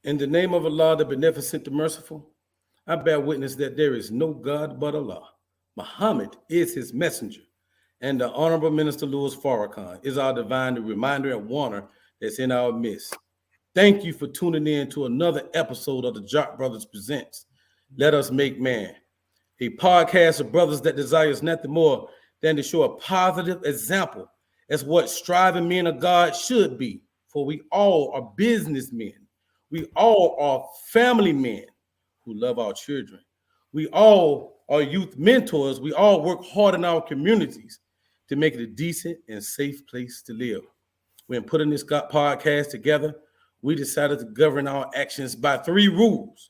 In the name of Allah, the Beneficent, the Merciful, I bear witness that there is no God but Allah. Muhammad is his messenger. And the Honorable Minister Louis Farrakhan is our divine reminder and warner that's in our midst. Thank you for tuning in to another episode of the Jock Brothers Presents Let Us Make Man, a podcast of brothers that desires nothing more than to show a positive example as what striving men of God should be. For we all are businessmen. We all are family men who love our children. We all are youth mentors. We all work hard in our communities to make it a decent and safe place to live. When putting this podcast together, we decided to govern our actions by 3 rules.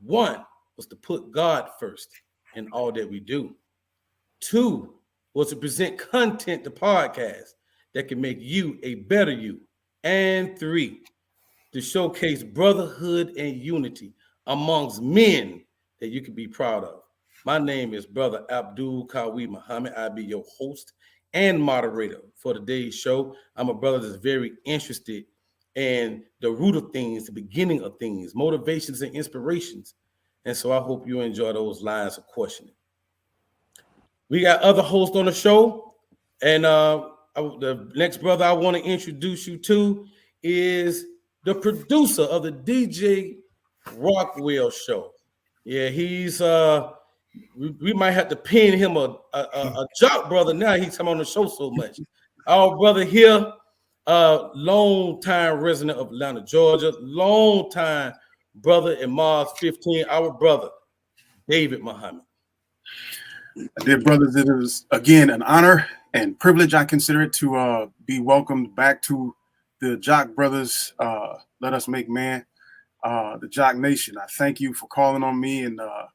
1 was to put God first in all that we do. 2 was to present content to podcasts that can make you a better you. And 3, to showcase brotherhood and unity amongst men that you can be proud of. My name is Brother Abdul Kawi Muhammad. I'll be your host and moderator for today's show. I'm a brother that's very interested in the root of things, the beginning of things, motivations and inspirations. And so I hope you enjoy those lines of questioning. We got other hosts on the show. And the next brother I want to introduce you to is the producer of the DJ Rockwell show. Yeah, he's we might have to pin him a jock brother now. He's come on the show so much. Our brother here, long time resident of Atlanta, Georgia, long time brother in Mars 15, our brother, David Muhammad. Dear brothers, it is again an honor and privilege, I consider it, to be welcomed back to the Jock Brothers, Let Us Make Man, the Jock Nation. I thank you for calling on me, and I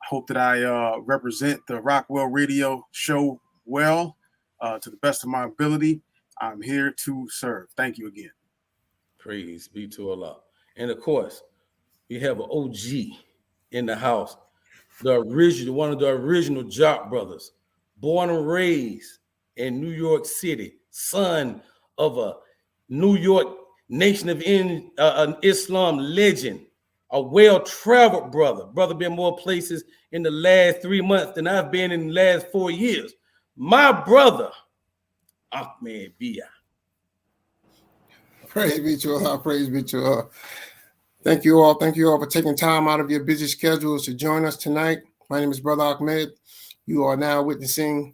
hope that I represent the Rockwell Radio show well, to the best of my ability. I'm here to serve. Thank you again. Praise be to Allah. And of course, we have an OG in the house, one of the original Jock Brothers, born and raised in New York City, son of a New York Nation of an Islam legend, a well-traveled brother. Brother been more places in the last 3 months than I've been in the last 4 years. My brother, Ahmed Bia. Praise be to Allah. Praise be to Allah. Thank you all. Thank you all for taking time out of your busy schedules to join us tonight. My name is Brother Ahmed. You are now witnessing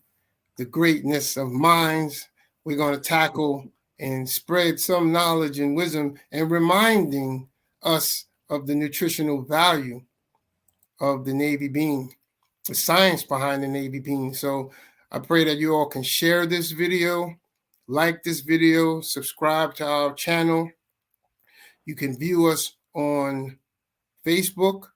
the greatness of minds. We're going to tackle and spread some knowledge and wisdom and reminding us of the nutritional value of the Navy bean, the science behind the Navy bean. So I pray that you all can share this video, like this video, subscribe to our channel. You can view us on Facebook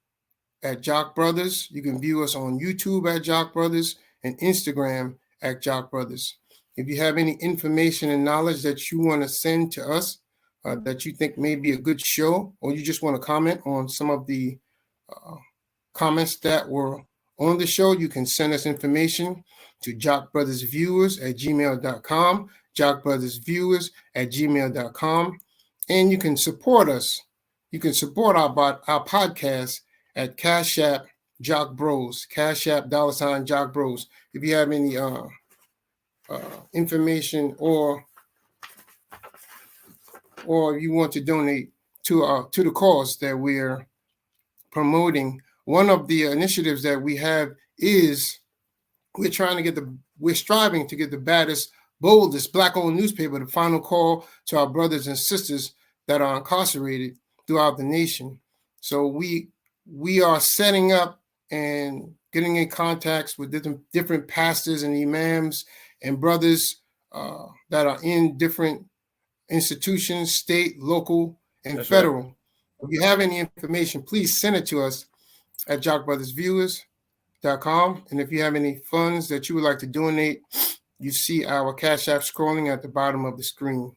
at Jock Brothers. You can view us on YouTube at Jock Brothers and Instagram at Jock Brothers. If you have any information and knowledge that you want to send to us, that you think may be a good show, or you just want to comment on some of the comments that were on the show, you can send us information to jockbrothersviewers@gmail.com, jockbrothersviewers@gmail.com, and you can support us. You can support our podcast at Cash App Jock Bros, Cash App $ Jock Bros. If you have any information or you want to donate to the cause that we're promoting, one of the initiatives that we have is we're striving to get the baddest, boldest Black-owned newspaper, the final call to our brothers and sisters that are incarcerated throughout the nation. So we are setting up and getting in contacts with different pastors and imams and brothers that are in different institutions, state, local, and That's federal. right. If you have any information, please send it to us at jockbrothersviewers.com. And if you have any funds that you would like to donate, you see our Cash App scrolling at the bottom of the screen.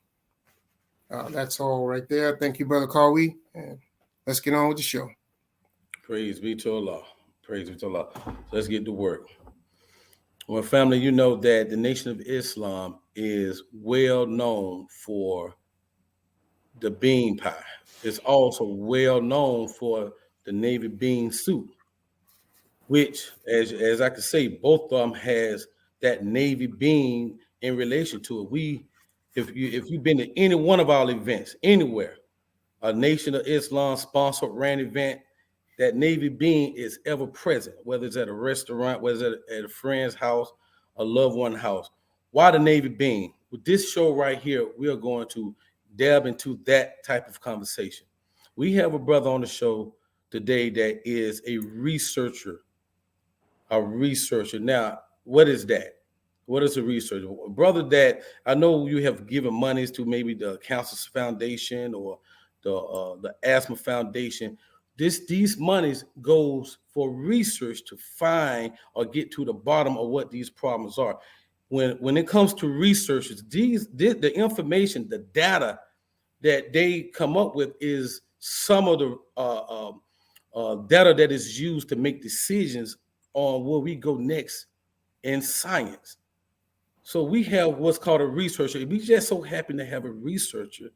That's all right there. Thank you, Brother Kawi. And let's get on with the show. Praise be to Allah. Praise be to Allah. So let's get to work. Well, family, you know that the Nation of Islam is well known for the bean pie. It's also well known for the navy bean soup, which, as I could say, both of them has that navy bean in relation to it. If you've been to any one of our events anywhere, a Nation of Islam sponsored ran event, that navy bean is ever present, whether it's at a restaurant, whether it's at a friend's house, a loved one house. Why the navy bean? With this show right here, we are going to delve into that type of conversation. We have a brother on the show today that is a researcher. A researcher. Now, what is that? What is a researcher? A brother that I know you have given monies to, maybe the Cancer Foundation or the Asthma Foundation. These monies goes for research to find or get to the bottom of what these problems are. When it comes to researchers, the information, the data that they come up with is some of the data that is used to make decisions on where we go next in science. So we have what's called a researcher. We just so happen to have a researcher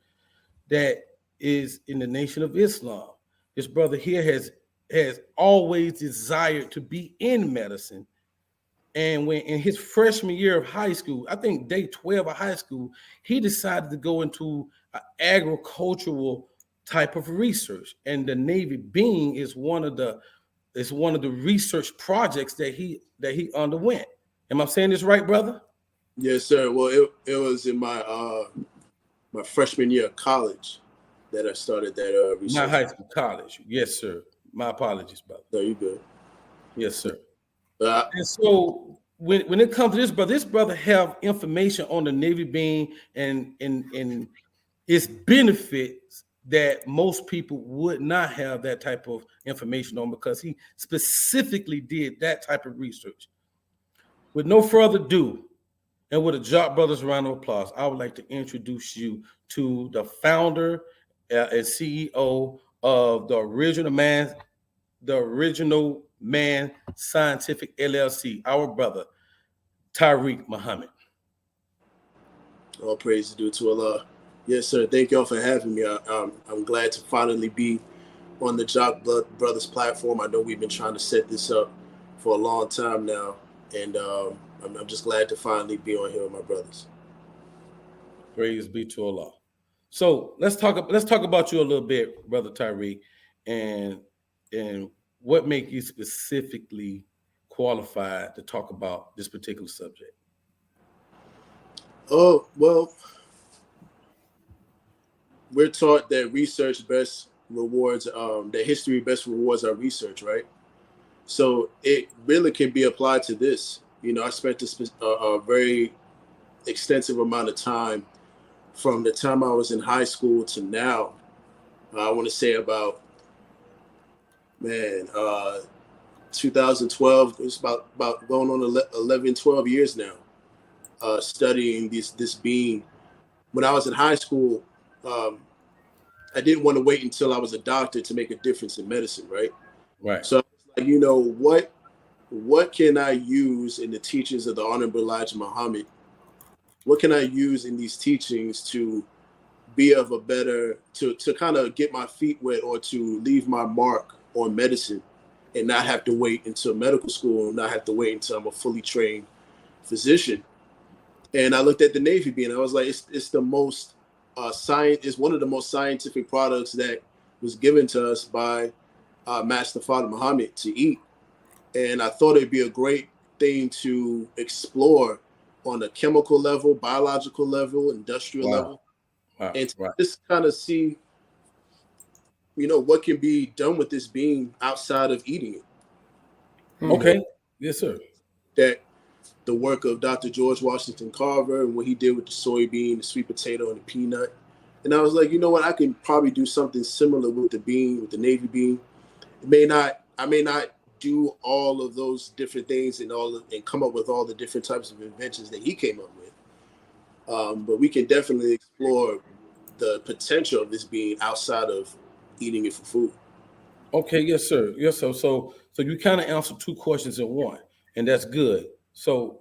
that is in the Nation of Islam. This brother here has always desired to be in medicine. And when in his freshman year of high school, I think day 12 of high school, he decided to go into an agricultural type of research. And the navy bean is one of the research projects that he underwent. Am I saying this right, brother? Yes, sir. Well, it was in my my freshman year of college that I started that research. Not high school, college. Yes, sir. My apologies, brother. No, you good. Yes, sir. And so when it comes to this brother have information on the navy bean and its benefits that most people would not have that type of information on, because he specifically did that type of research. With no further ado, and with a Jock Brothers round of applause, I would like to introduce you to the founder and CEO of the Original Man Scientific LLC, our brother, Tariq Muhammad. All praise to due to Allah. Yes, sir. Thank y'all for having me. I'm glad to finally be on the Jock Brothers platform. I know we've been trying to set this up for a long time now, and I'm just glad to finally be on here with my brothers. Praise be to Allah. So let's talk about you a little bit, brother Tariq, and what make you specifically qualified to talk about this particular subject. Oh, well, we're taught that research best rewards, that history best rewards our research, right? So it really can be applied to this. You know, I spent a very extensive amount of time from the time I was in high school to now. I want to say about 2012. It's about going on 11, 12 years now, studying this being. When I was in high school, I didn't want to wait until I was a doctor to make a difference in medicine, right? Right. So I was like, you know, what can I use in the teachings of the Honorable Elijah Muhammad? What can I use in these teachings to be of a better, to kind of get my feet wet, or to leave my mark on medicine and not have to wait until medical school, and not have to wait until I'm a fully trained physician? And I looked at the navy bean. I was like, it's the most it's one of the most scientific products that was given to us by Master Father Muhammad to eat. And I thought it'd be a great thing to explore on a chemical level, biological level, industrial level, and to just kind of see, you know, what can be done with this bean outside of eating it. Okay. Yes, sir. That the work of Dr. George Washington Carver and what he did with the soybean, the sweet potato, and the peanut. And I was like, you know what, I can probably do something similar with the bean, with the navy bean. I may not do all of those different things and come up with all the different types of inventions that he came up with. But we can definitely explore the potential of this being outside of eating it for food. Okay, yes, sir. Yes, sir. So you kind of answered two questions in one, and that's good. So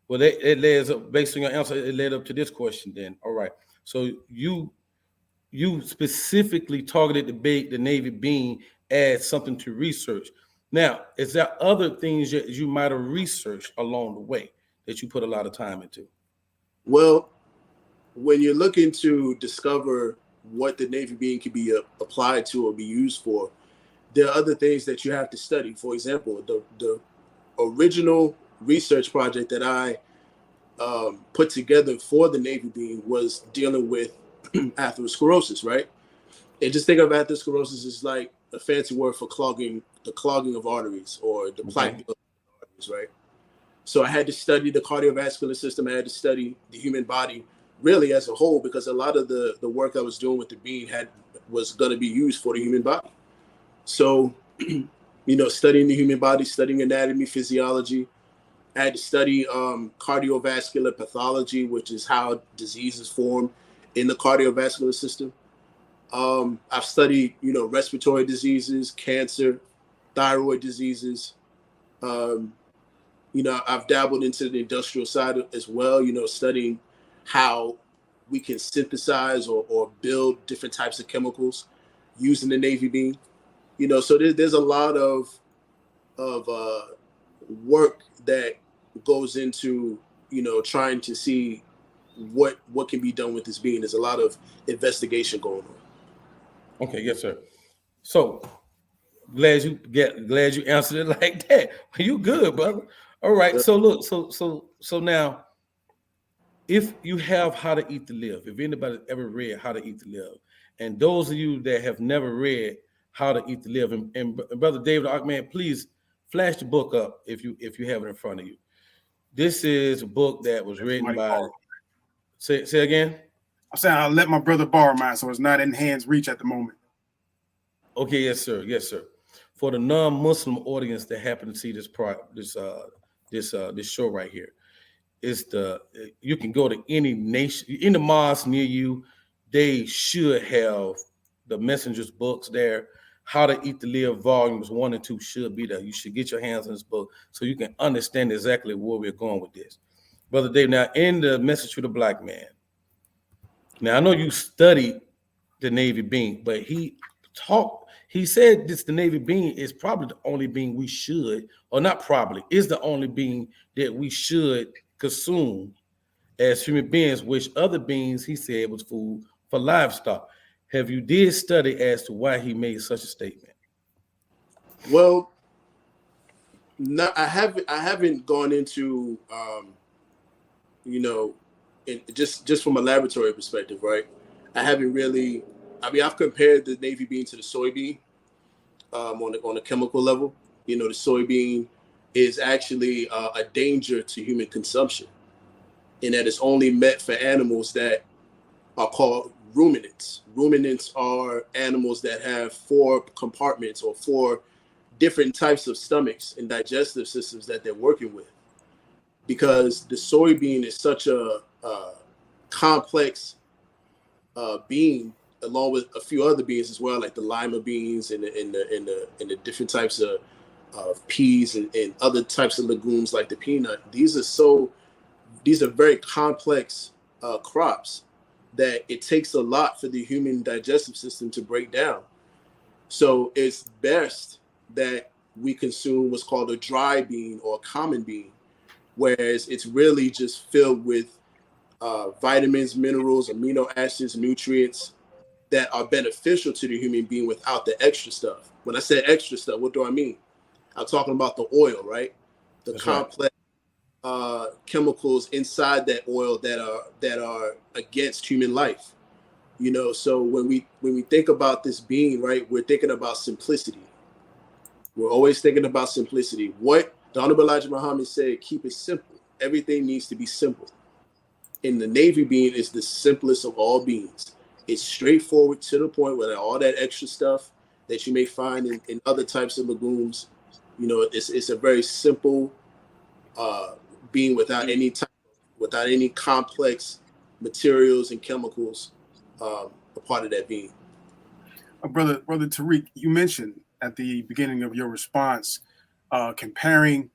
well, it leads up, based on your answer, it led up to this question then. All right. So you you specifically targeted the Navy bean as something to research. Now, is there other things that you might have researched along the way that you put a lot of time into? Well, when you're looking to discover what the Navy bean can be applied to or be used for, there are other things that you have to study. For example, the original research project that I put together for the Navy bean was dealing with atherosclerosis, right? And just think of atherosclerosis as like a fancy word for the clogging of arteries or the plaque of arteries, right? So I had to study the cardiovascular system. I had to study the human body really as a whole, because a lot of the work I was doing with the bean was going to be used for the human body. So, studying the human body, studying anatomy, physiology. I had to study cardiovascular pathology, which is how diseases form in the cardiovascular system. I've studied, respiratory diseases, cancer, thyroid diseases. I've dabbled into the industrial side as well, studying how we can synthesize or build different types of chemicals using the Navy bean. So there's a lot of work that goes into, trying to see what can be done with this bean. There's a lot of investigation going on. Okay, yes, sir. So glad you answered it like that. You good, brother. All right. So look, so now, if you have How to Eat to Live, if anybody ever read How to Eat to Live, and those of you that have never read How to Eat to Live, and Brother David Achman, please flash the book up if you have it in front of you. This is a book that was written by. Say again. I'm saying I'll let my brother borrow mine, so it's not in hands reach at the moment. Okay, yes, sir. Yes, sir. For the non-Muslim audience that happen to see this show right here, you can go to any nation, in the mosque near you. They should have the Messenger's books there. How to Eat to Live volumes 1 and 2 should be there. You should get your hands on this book so you can understand exactly where we're going with this. Brother Dave, now in the Message to the Black Man, now I know you studied the Navy bean, but he said the Navy bean is probably the only bean we should, or not probably, is the only bean that we should consume as human beings, which other beans, he said, was food for livestock. Have you did study as to why he made such a statement? Well, no, I haven't gone into, just from a laboratory perspective, right? I haven't really. I mean, I've compared the Navy bean to the soybean on a chemical level. The soybean is actually a danger to human consumption, in that it's only meant for animals that are called ruminants. Ruminants are animals that have 4 compartments or 4 different types of stomachs and digestive systems that they're working with. Because the soybean is such a complex bean, along with a few other beans as well, like the lima beans and the different types of peas and other types of legumes like the peanut. These are very complex crops that it takes a lot for the human digestive system to break down. So it's best that we consume what's called a dry bean or a common bean, whereas it's really just filled with vitamins, minerals, amino acids, nutrients that are beneficial to the human being without the extra stuff. When I say extra stuff, what do I mean? I'm talking about the oil, right? That's complex chemicals inside that oil that are against human life. So when we think about this being, right, we're thinking about simplicity. We're always thinking about simplicity. What the Honorable Elijah Muhammad said, keep it simple. Everything needs to be simple. And the Navy bean is the simplest of all beans. It's straightforward to the point without all that extra stuff that you may find in other types of legumes. It's a very simple bean without any complex materials and chemicals a part of that bean. Brother Tariq, you mentioned at the beginning of your response comparing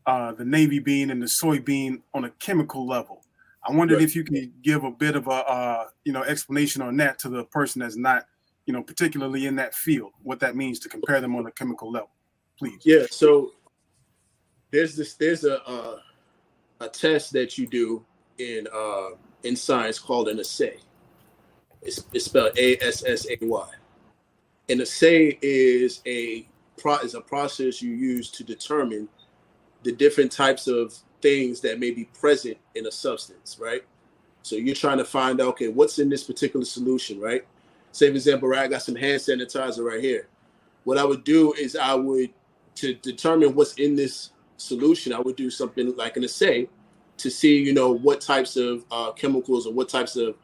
the Navy bean and the soybean on a chemical level. I wondered Right. if you could give a bit of a explanation on that to the person that's not particularly in that field, what that means to compare them on a chemical level, please. Yeah. So there's a test that you do in science called an assay. It's spelled ASSAY. An assay is a process you use to determine the different types of things that may be present in a substance, right? So you're trying to find out, okay, what's in this particular solution, right? Say, for example, right, I got some hand sanitizer right here. What I would do is to determine what's in this solution, I would do something like an assay to see, what types of chemicals or what types of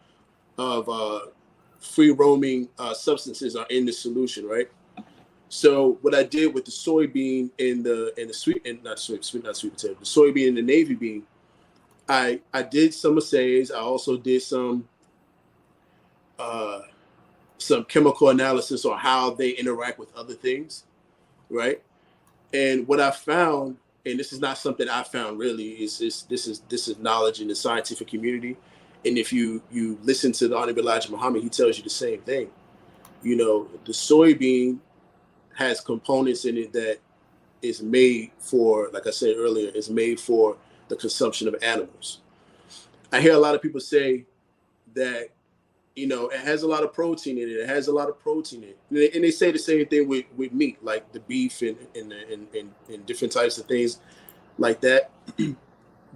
free roaming substances are in the solution, right? So what I did with the soybean the soybean and the navy bean, I did some assays. I also did some chemical analysis on how they interact with other things, right? And what I found, and this is not something I found really, this is knowledge in the scientific community. And if you listen to the Honorable Elijah Muhammad, he tells you the same thing. The soybean has components in it that is made for, like I said earlier, is made for the consumption of animals. I hear a lot of people say that, it has a lot of protein in it. It has a lot of protein in it. And they say the same thing with meat, like the beef and different types of things like that.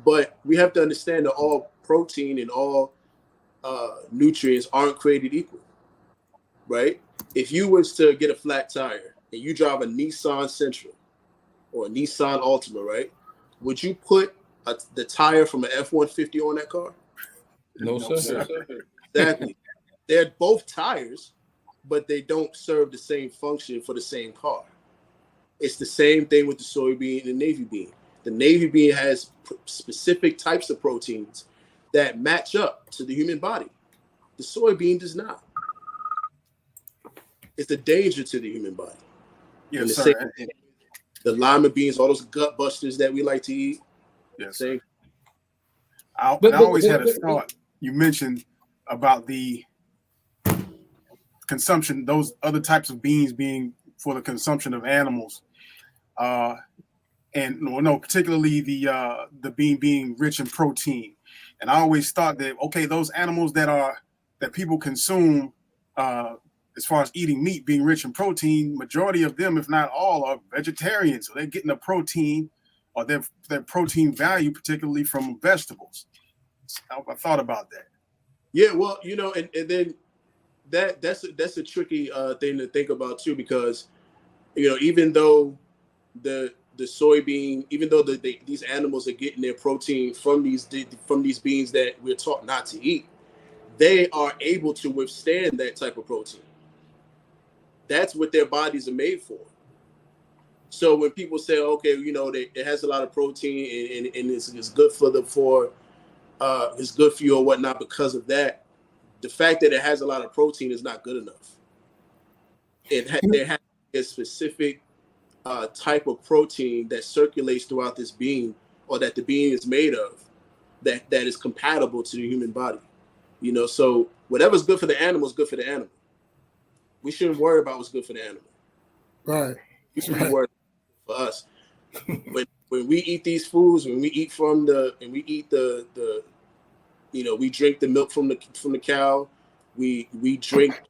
But we have to understand that all protein and all nutrients aren't created equal, right? If you was to get a flat tire and you drive a Nissan Sentra or a Nissan Altima, right? Would you put the tire from an F-150 on that car? No, sir. Exactly. They're both tires, but they don't serve the same function for the same car. It's the same thing with the soybean and the navy bean. The navy bean has specific types of proteins that match up to the human body. The soybean does not. It's a danger to the human body. Yes, the sir. The lima beans, all those gut busters that we like to eat. Yes. Same. I always had a thought. You mentioned about the consumption, those other types of beans being for the consumption of animals, and particularly the bean being rich in protein. And I always thought that, okay, those animals that people consume, as far as eating meat being rich in protein, majority of them, if not all, are vegetarians. So they're getting the protein or their protein value, particularly from vegetables. I thought about that. Yeah, well, and then that's a tricky thing to think about too, because even though the soybean, even though these animals are getting their protein from these beans that we're taught not to eat, they are able to withstand that type of protein. That's what their bodies are made for. So when people say, okay, it has a lot of protein and it's good it's good for you or whatnot because of that, the fact that it has a lot of protein is not good enough. There has to be a specific type of protein that circulates throughout this bean, or that the bean is made of, that is compatible to the human body. So whatever's good for the animal is good for the animal. We shouldn't worry about what's good for the animal. Right. We should be worried for us. When we eat these foods, when we eat we drink the milk from the cow, we drink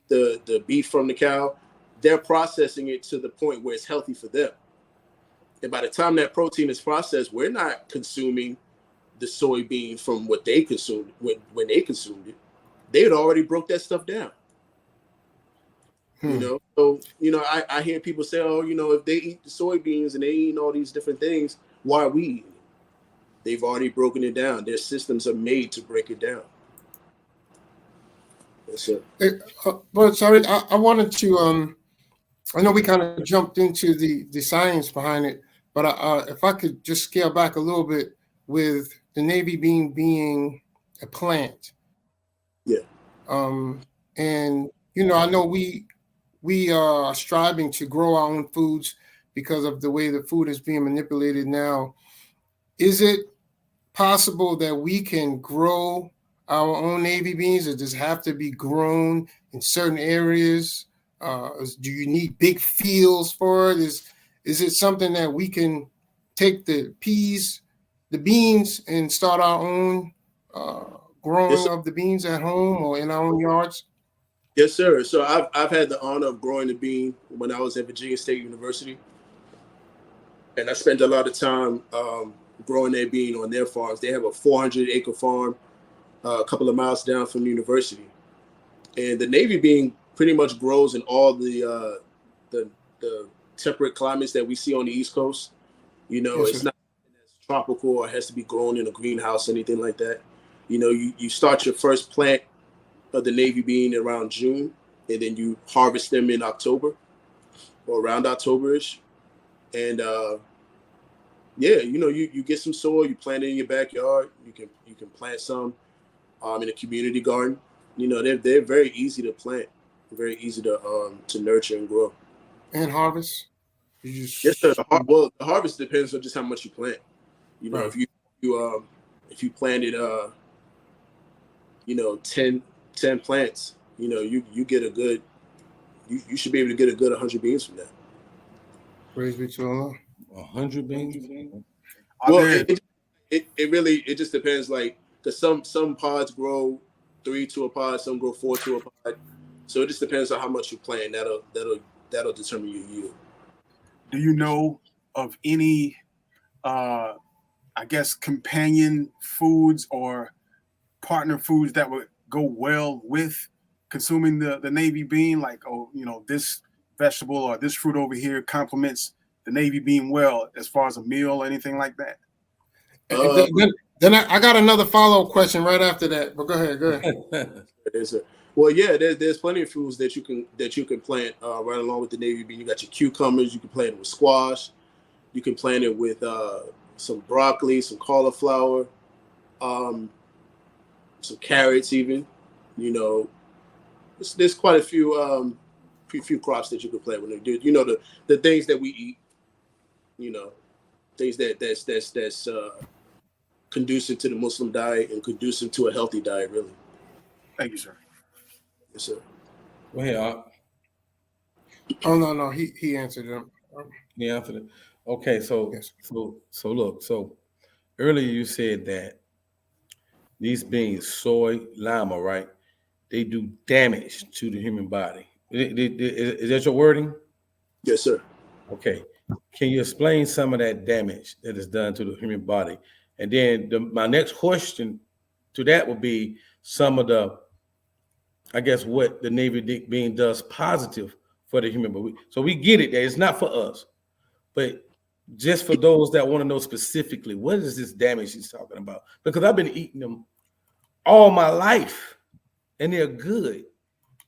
the beef from the cow, they're processing it to the point where it's healthy for them. And by the time that protein is processed, we're not consuming the soybean from what they consumed when they consumed it. They had already broke that stuff down. So I hear people say, oh, if they eat the soybeans and they eat all these different things, why are we eating it? They've already broken it down. Their systems are made to break it down. Yes, sir. But sorry, I wanted to. I know we kind of jumped into the science behind it, but if I could just scale back a little bit with the navy bean being a plant. Yeah. And I know we are striving to grow our own foods because of the way the food is being manipulated now. Is it possible that we can grow our own navy beans, or does it have to be grown in certain areas? Do you need big fields for it? Is it something that we can take the beans, and start our own growing Yes, of the beans at home or in our own yards? yes, sir. So I've had the honor of growing the bean when I was at Virginia State University, and I spent a lot of time growing their bean on their farms. They have a 400-acre farm a couple of miles down from the university, and the navy bean pretty much grows in all the temperate climates that we see on the East Coast. You know, Yes, it's sir. not tropical or has to be grown in a greenhouse, anything like that. You know, you start your first plant of the navy bean around June, and then you harvest them in October or around October-ish. And yeah, you know, you get some soil, you plant it in your backyard. You can plant some in a community garden. You know, they're very easy to plant, very easy to nurture and grow. And harvest. You Yes, just sir. The harvest depends on just how much you plant. You know, Right. if you planted you know 10 plants, you know, you get a good you should be able to get a good 100 beans from that. praise be to Allah. 100 beans. Well, there, it really just depends, like, because some pods grow 3 to a pod, some grow 4 to a pod, so it just depends on how much you plant. That'll determine your yield. do you know of any, I guess, companion foods or partner foods that would go well with consuming the navy bean? Like, oh, you know, this vegetable or this fruit over here complements the navy bean well, as far as a meal or anything like that. Then I got another follow-up question right after that. But go ahead. Well, yeah, there's plenty of foods that you can plant right along with the navy bean. You got your cucumbers. You can plant it with squash. You can plant it with some broccoli, some cauliflower, some carrots, even. You know, there's quite a few crops that you can plant with them. You know, the things that we eat. You know, things that's conducive to the Muslim diet and conducive to a healthy diet, really. Thank you, sir. Yes, sir. Go ahead, Art. Oh no, he answered them. Yeah, after that. Okay, so Yes. so look, so earlier you said that these beans, soy, lima, right? They do damage to the human body. Is that your wording? Yes, sir. Okay. Can you explain some of that damage that is done to the human body? And then my next question to that would be some of the, I guess, what the navy bean does positive for the human body. So we get it that it's not for us, but just for those that want to know specifically, what is this damage he's talking about? Because I've been eating them all my life, and they're good.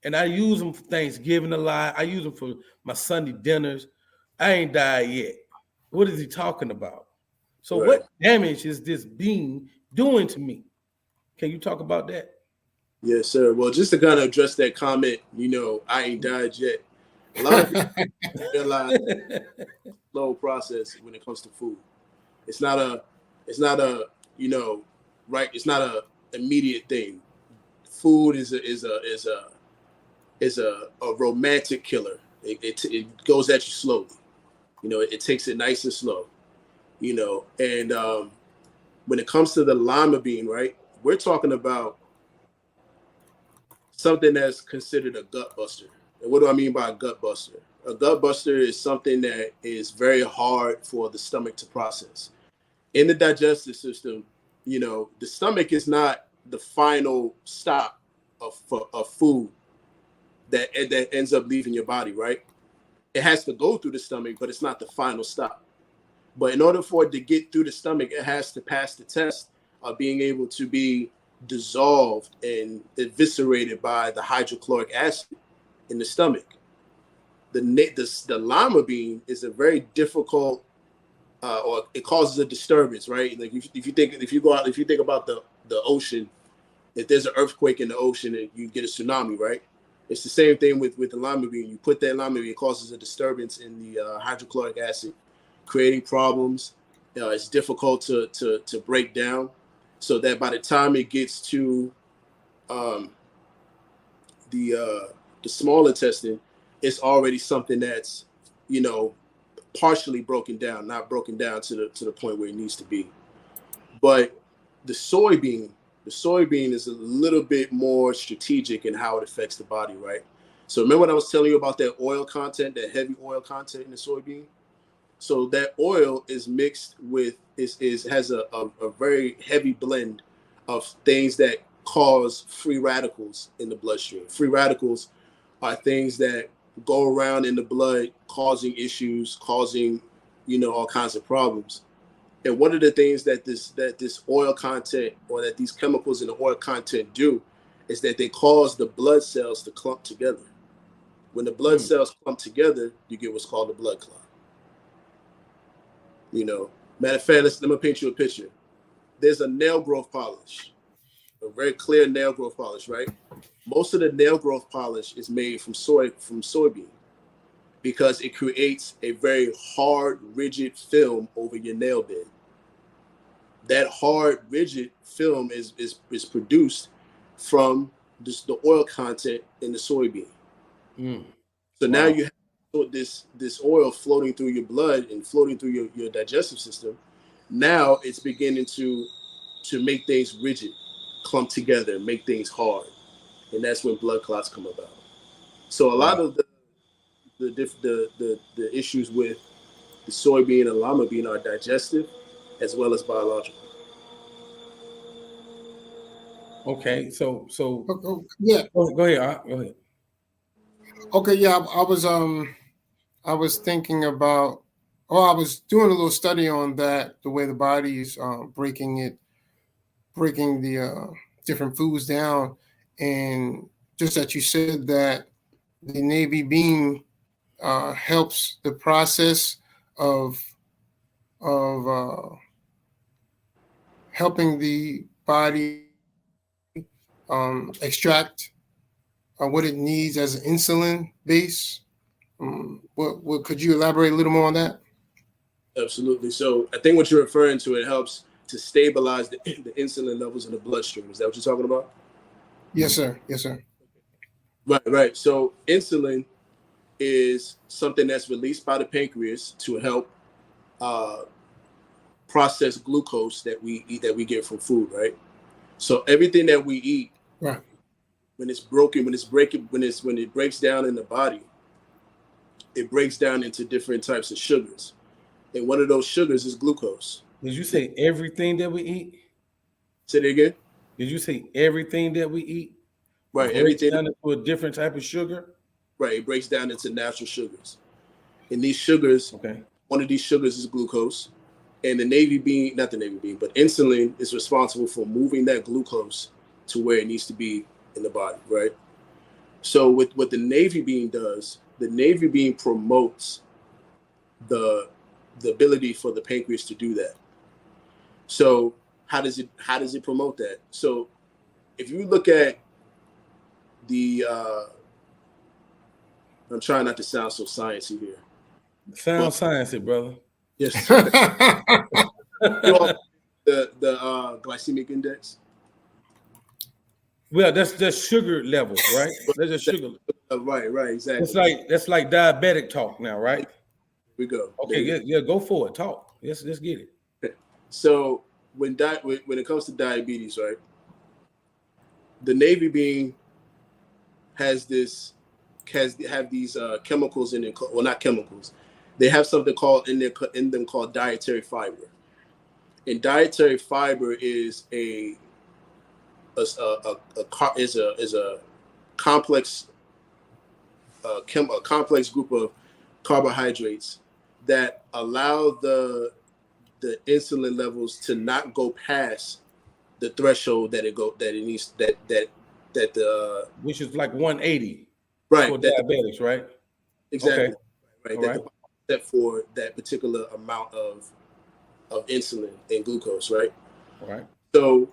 And I use them for Thanksgiving a lot. I use them for my Sunday dinners. I ain't died yet. What is he talking about? So Right. what damage is this bean doing to me? Can you talk about that? Yes, sir. Well, just to kind of address that comment, you know, I ain't died yet. A lot of people realize slow process when it comes to food. It's not a, you know, right. It's not a immediate thing. Food is a romantic killer. It goes at you slowly. You know, it takes it nice and slow. You know, and when it comes to the lima bean, right, we're talking about something that's considered a gut buster. And what do I mean by a gut buster? A gut buster is something that is very hard for the stomach to process. In the digestive system, you know, the stomach is not the final stop of food that ends up leaving your body, right? It has to go through the stomach, but it's not the final stop. But in order for it to get through the stomach, it has to pass the test of being able to be dissolved and eviscerated by the hydrochloric acid in the stomach. The lima bean is a very difficult, or it causes a disturbance, right? Like if you think about the ocean, if there's an earthquake in the ocean and you get a tsunami, right? It's the same thing with the lima bean. You put that lima bean, it causes a disturbance in the hydrochloric acid, creating problems It's difficult to break down, so that by the time it gets to the small intestine, it's already something that's, you know, partially broken down, not broken down to the point where it needs to be. But the soybean is a little bit more strategic in how it affects the body, right? So remember what I was telling you about that oil content, that heavy oil content in the soybean? So that oil is mixed with has a very heavy blend of things that cause free radicals in the bloodstream. Free radicals are things that go around in the blood causing issues, causing, you know, all kinds of problems. And one of the things that this oil content, or that these chemicals in the oil content do, is that they cause the blood cells to clump together. When the blood cells clump together, you get what's called a blood clot. You know, matter of fact, let me paint you a picture. There's a nail growth polish, a very clear nail growth polish, right? Most of the nail growth polish is made from soybean, because it creates a very hard, rigid film over your nail bed. That hard, rigid film is produced from the oil content in the soybean. So now you have this oil floating through your blood and floating through your digestive system. Now it's beginning to make things rigid, clump together, make things hard, and that's when blood clots come about. So a lot of the issues with the soybean and lima bean are digestive as well as biological. Okay, so Yeah. go ahead. Go ahead. Okay. Yeah. I was thinking about. Oh, I was doing a little study on that, the way the body is breaking the different foods down, and just that you said that the navy bean helps the process of helping the body extract what it needs as an insulin base. What could you elaborate a little more on that? Absolutely. So I think what you're referring to, it helps to stabilize the insulin levels in the bloodstream. Is that what you're talking about? Yes, sir. Yes, sir. Right. So insulin is something that's released by the pancreas to help process glucose that we eat, that we get from food, right? So everything that we eat, Right. when it breaks down in the body, it breaks down into different types of sugars. And one of those sugars is glucose. Did you say everything that we eat? Say that again? Did you say everything that we eat? Right. Breaks Everything. down into a different type of sugar? Right. It breaks down into natural sugars. And these sugars, one of these sugars is glucose. And not the navy bean, but insulin is responsible for moving that glucose to where it needs to be in the body, right? So with what the navy bean does, the navy bean promotes the ability for the pancreas to do that. So how does it promote that? So if you look at I'm trying not to sound so sciencey here. Sound sciencey, brother. Yes. the glycemic index. Well, that's sugar levels, right? That's just sugar. Right, exactly. That's like diabetic talk now, right? Here we go. Okay, yeah, go for it. Talk. Let's get it. So when it comes to diabetes, right? The navy bean have these chemicals in it. Well, not chemicals. They have something called in them called dietary fiber. And dietary fiber is a complex group of carbohydrates that allow the insulin levels to not go past the threshold which is like 180, right, for diabetics, right? Exactly. Okay. Right. All That right. the body set for that particular amount of insulin and glucose, right? All right. So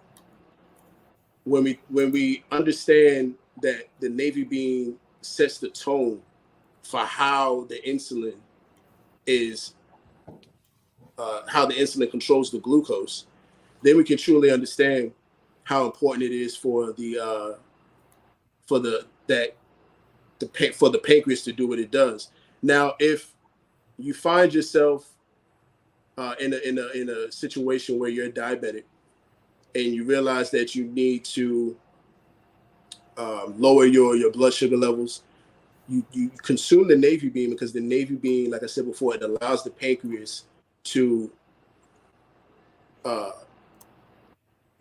when we understand that the navy bean sets the tone for how the insulin is how the insulin controls the glucose, then we can truly understand how important it is for the pancreas to do what it does. Now, if you find yourself in a situation where you're diabetic and you realize that you need to lower your blood sugar levels, you consume the Navy Bean, because the Navy Bean, like I said before, it allows the pancreas to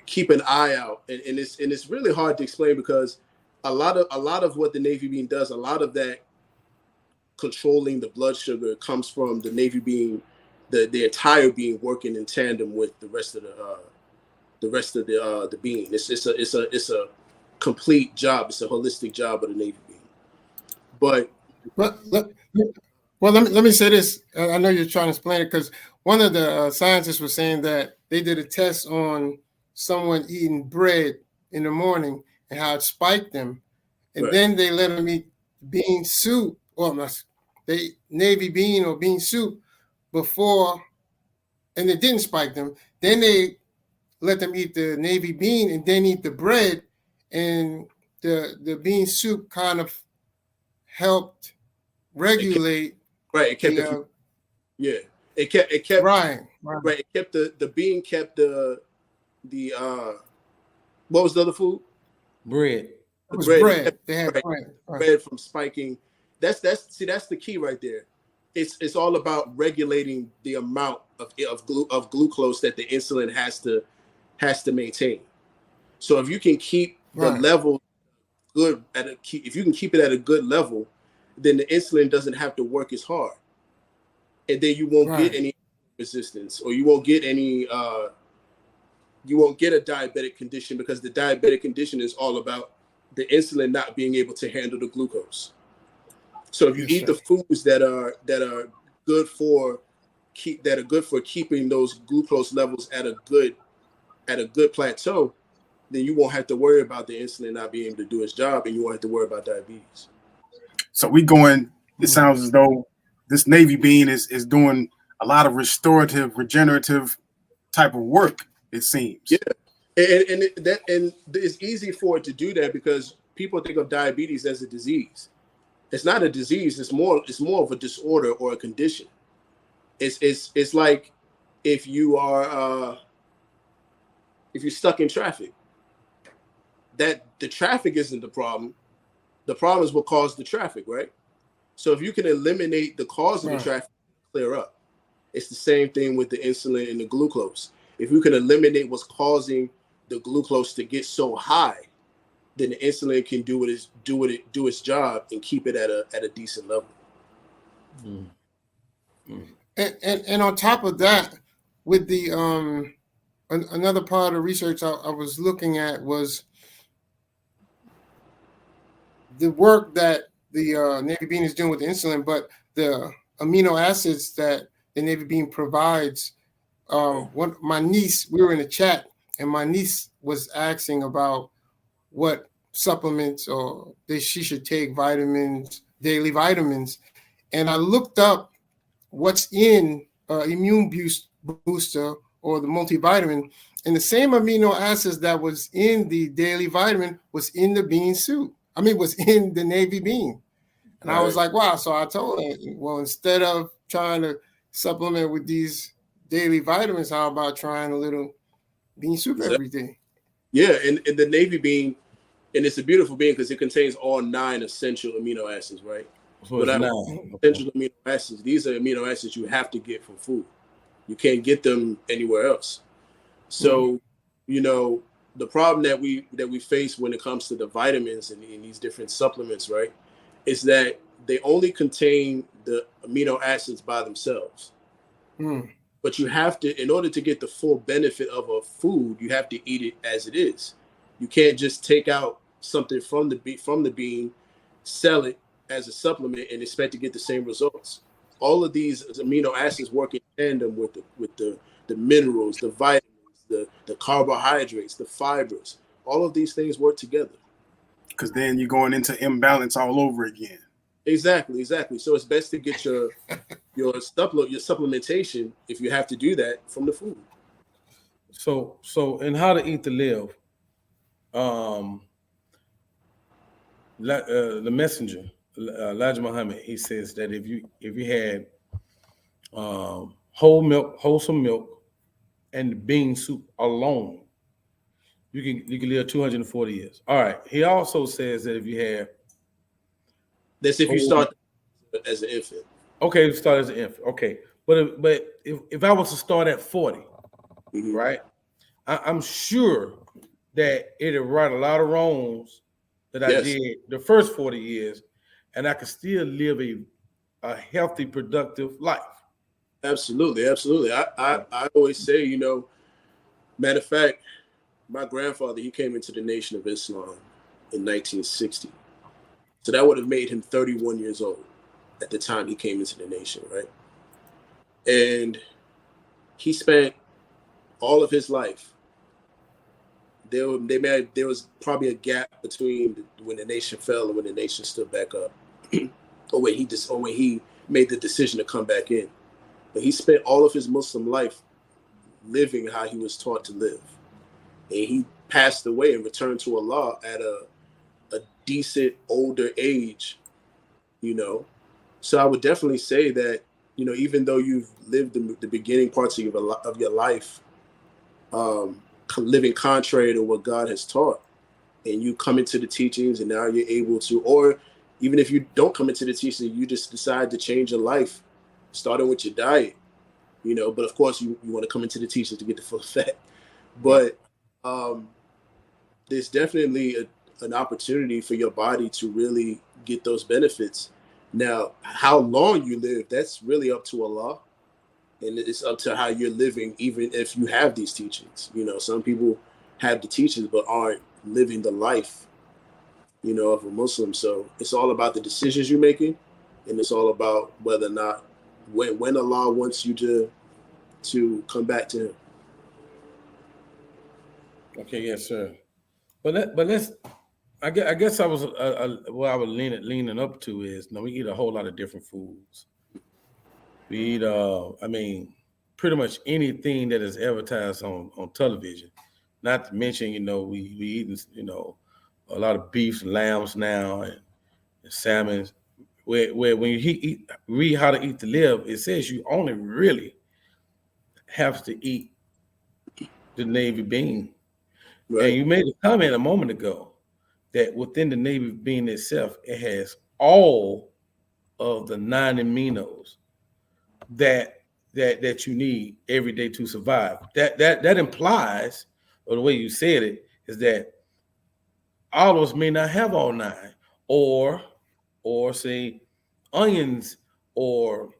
keep an eye out, and it's really hard to explain, because a lot of what the Navy Bean does, a lot of that controlling the blood sugar comes from the Navy Bean, the entire bean working in tandem with the rest of the bean. It's a complete job. It's a holistic job of the Navy Bean. But let me say this. I know you're trying to explain it, because one of the scientists was saying that they did a test on someone eating bread in the morning and how it spiked them, and right. then they let them eat bean soup, or they Navy bean or bean soup before, and it didn't spike them. Then they let them eat the Navy bean and then eat the bread, and the bean soup kind of helped regulate. It kept the bean kept the what was the other food? Bread. It was bread. They had bread. Bread from spiking. That's the key right there. It's all about regulating the amount of glucose that the insulin has to maintain. So if you can keep the level good if you can keep it at a good level, then the insulin doesn't have to work as hard, and then you won't get any resistance, or you won't get any you won't get a diabetic condition, because the diabetic condition is all about the insulin not being able to handle the glucose. So if you eat the foods that are good for keeping those glucose levels at a good plateau, then you won't have to worry about the insulin not being able to do its job, and you won't have to worry about diabetes. So it sounds as though this Navy Bean is doing a lot of regenerative type of work, it seems. Yeah. And it's easy for it to do that, because people think of diabetes as a disease. It's not a disease. It's more of a disorder or a condition. It's like if you're stuck in traffic, that the traffic isn't the problem. The problem is what caused the traffic, right? So if you can eliminate the cause of the traffic, clear up. It's the same thing with the insulin and the glucose. If you can eliminate what's causing the glucose to get so high, then the insulin can do its job and keep it at a decent level. And on top of that, with the another part of the research I was looking at was the work that the Navy Bean is doing with the insulin, but the amino acids that the Navy Bean provides. My niece, we were in a chat, and my niece was asking about what supplements she should take, daily vitamins. And I looked up what's in immune booster or the multivitamin, and the same amino acids that was in the daily vitamin was in the bean soup. Was in the Navy Bean. And I was like, wow. So I told her, well, instead of trying to supplement with these daily vitamins, how about trying a little bean soup every day? Yeah, and the Navy Bean, and it's a beautiful bean because it contains all 9 essential amino acids, right? So essential amino acids, these are amino acids you have to get from food. You can't get them anywhere else. So, the problem that we face when it comes to the vitamins and these different supplements, right, is that they only contain the amino acids by themselves. But you have to, in order to get the full benefit of a food, you have to eat it as it is. You can't just take out something from the bean, sell it as a supplement, and expect to get the same results. All of these amino acids work in tandem with the minerals, the vitamins, the carbohydrates, the fibers. All of these things work together. Because then you're going into imbalance all over again. Exactly. So it's best to get your supplementation, if you have to do that, from the food. So in How to Eat to Live, the messenger Elijah Muhammad, he says that if you had wholesome milk, and bean soup alone, you can live 240 years. All right. He also says that if you have That's if you start as an infant. Okay, start as an infant. Okay, but if I was to start at 40, Mhm. right? I'm sure that it'd right a lot of wrongs that I Yes. did the first 40 years, and I could still live a healthy, productive life. Absolutely, absolutely. I always say, you know, matter of fact, my grandfather, he came into the Nation of Islam in 1960. So that would have made him 31 years old at the time he came into the nation, right? And he spent all of his life. There was probably a gap between when the nation fell and when the nation stood back up, or when he made the decision to come back in. But he spent all of his Muslim life living how he was taught to live, and he passed away and returned to Allah at a decent older age, you know. So I would definitely say that, you know, even though you've lived the beginning parts of your life living contrary to what God has taught, and you come into the teachings, and now you're able to, or even if you don't come into the teachings, you just decide to change your life, starting with your diet, you know. But of course, you want to come into the teachings to get the full effect. But there's definitely an opportunity for your body to really get those benefits. Now, how long you live, that's really up to Allah. And it's up to how you're living, even if you have these teachings. You know, some people have the teachings but aren't living the life, you know, of a Muslim. So it's all about the decisions you're making, and it's all about whether or not when Allah wants you to come back to Him. Okay, yes, sir. But let's. I guess I was what I was leaning up to is, you know, we eat a whole lot of different foods. We eat, I mean, pretty much anything that is advertised on television. Not to mention, you know, we eating, you know, a lot of beefs and lambs now, and salmons. Where when you read How to Eat to Live, it says you only really have to eat the Navy bean. Right. And you made a comment a moment ago that within the Navy bean itself, it has all of the 9 aminos that you need every day to survive. That implies, or the way you said it, is that all of us may not have all 9, or say onions or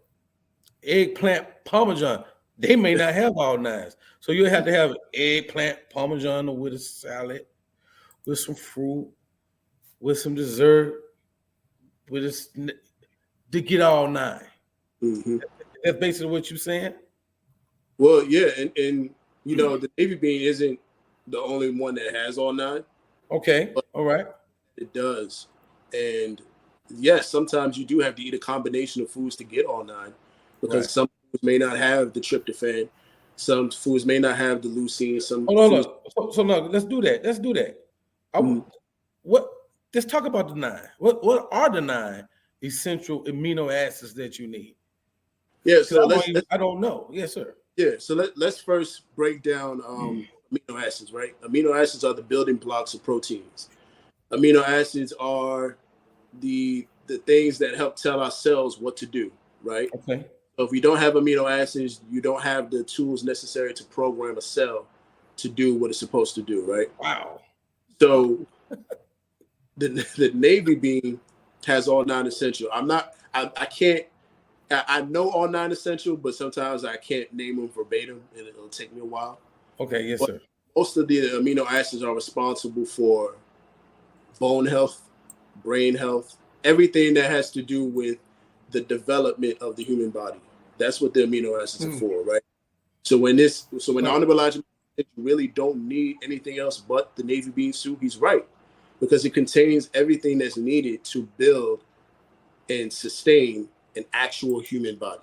eggplant parmesan, they may not have all 9s. So you have to have eggplant parmesan with a salad, with some fruit, with some dessert, with a, to get all 9. Mm-hmm. That's basically what you're saying? Well, yeah, and you know, the Navy bean isn't the only one that has all 9. Okay, all right. It does. And yes, sometimes you do have to eat a combination of foods to get all 9, because Right. some foods may not have the tryptophan, some foods may not have the leucine, some Hold foods. on. So no, let's do that. Mhm. Let's talk about the 9. What are the 9 essential amino acids that you need? Yeah, so I don't know. Yes, sir. let's first break down amino acids, right? Amino acids are the building blocks of proteins. Amino acids are the things that help tell our cells what to do, right? Okay. So if you don't have amino acids, you don't have the tools necessary to program a cell to do what it's supposed to do, right? Wow. So the Navy bean has all 9 essential. I know all 9 essential, but sometimes I can't name them verbatim, and it'll take me a while. Okay, yes, But sir. most of the amino acids are responsible for bone health, brain health, everything that has to do with the development of the human body. That's what the amino acids are for, right? So when Honorable Elijah, you really don't need anything else but the Navy bean soup, he's right, because it contains everything that's needed to build and sustain an actual human body.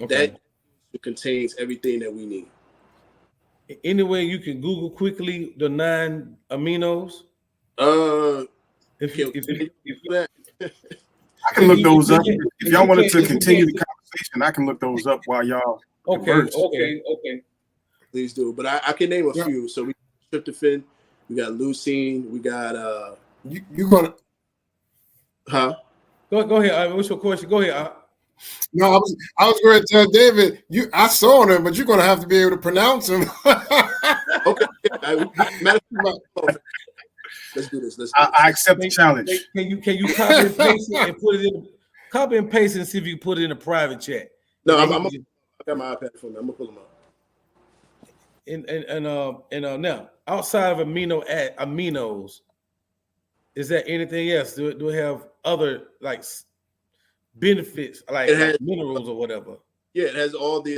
Okay. That contains everything that we need. Any way you can Google quickly the 9 aminos? Can you do that? I can look those up. If y'all wanted to if you continue the can't- conversation, I can look those up while y'all Okay, converse. okay. Please do. But I can name a few. So we got tryptophan, we got leucine, we got You gonna? Go ahead. What's your question? Go ahead. No, I was going to tell David. I saw them, but you're going to have to be able to pronounce them. Okay. Let's do this. I accept the challenge. Can you copy and paste it and put it in? Copy and paste it and see if you can put it in a private chat. No, I got my iPad for me. I'm gonna pull them up. And now outside of aminos, is there anything else? Do it have other like benefits, like minerals or whatever? Yeah, it has all the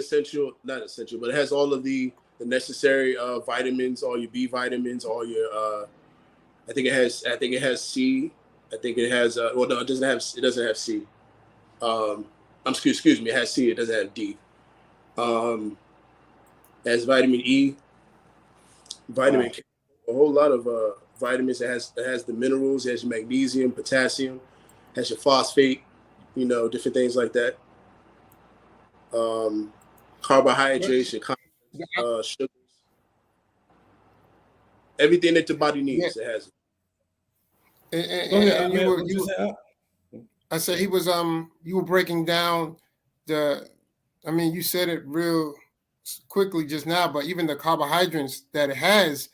not essential, but it has all of the necessary vitamins, all your B vitamins, all your I think it has C. I think it has well no, it doesn't have C. Excuse me, it has C, it doesn't have D. It has vitamin E, vitamin K, a whole lot of vitamins. It has the minerals, it has your magnesium, potassium, it has your phosphate, different things like that. Carbohydrates, your sugars, everything that the body needs, it has. I said he was you were breaking down you said it real quickly just now, but even the carbohydrates that it has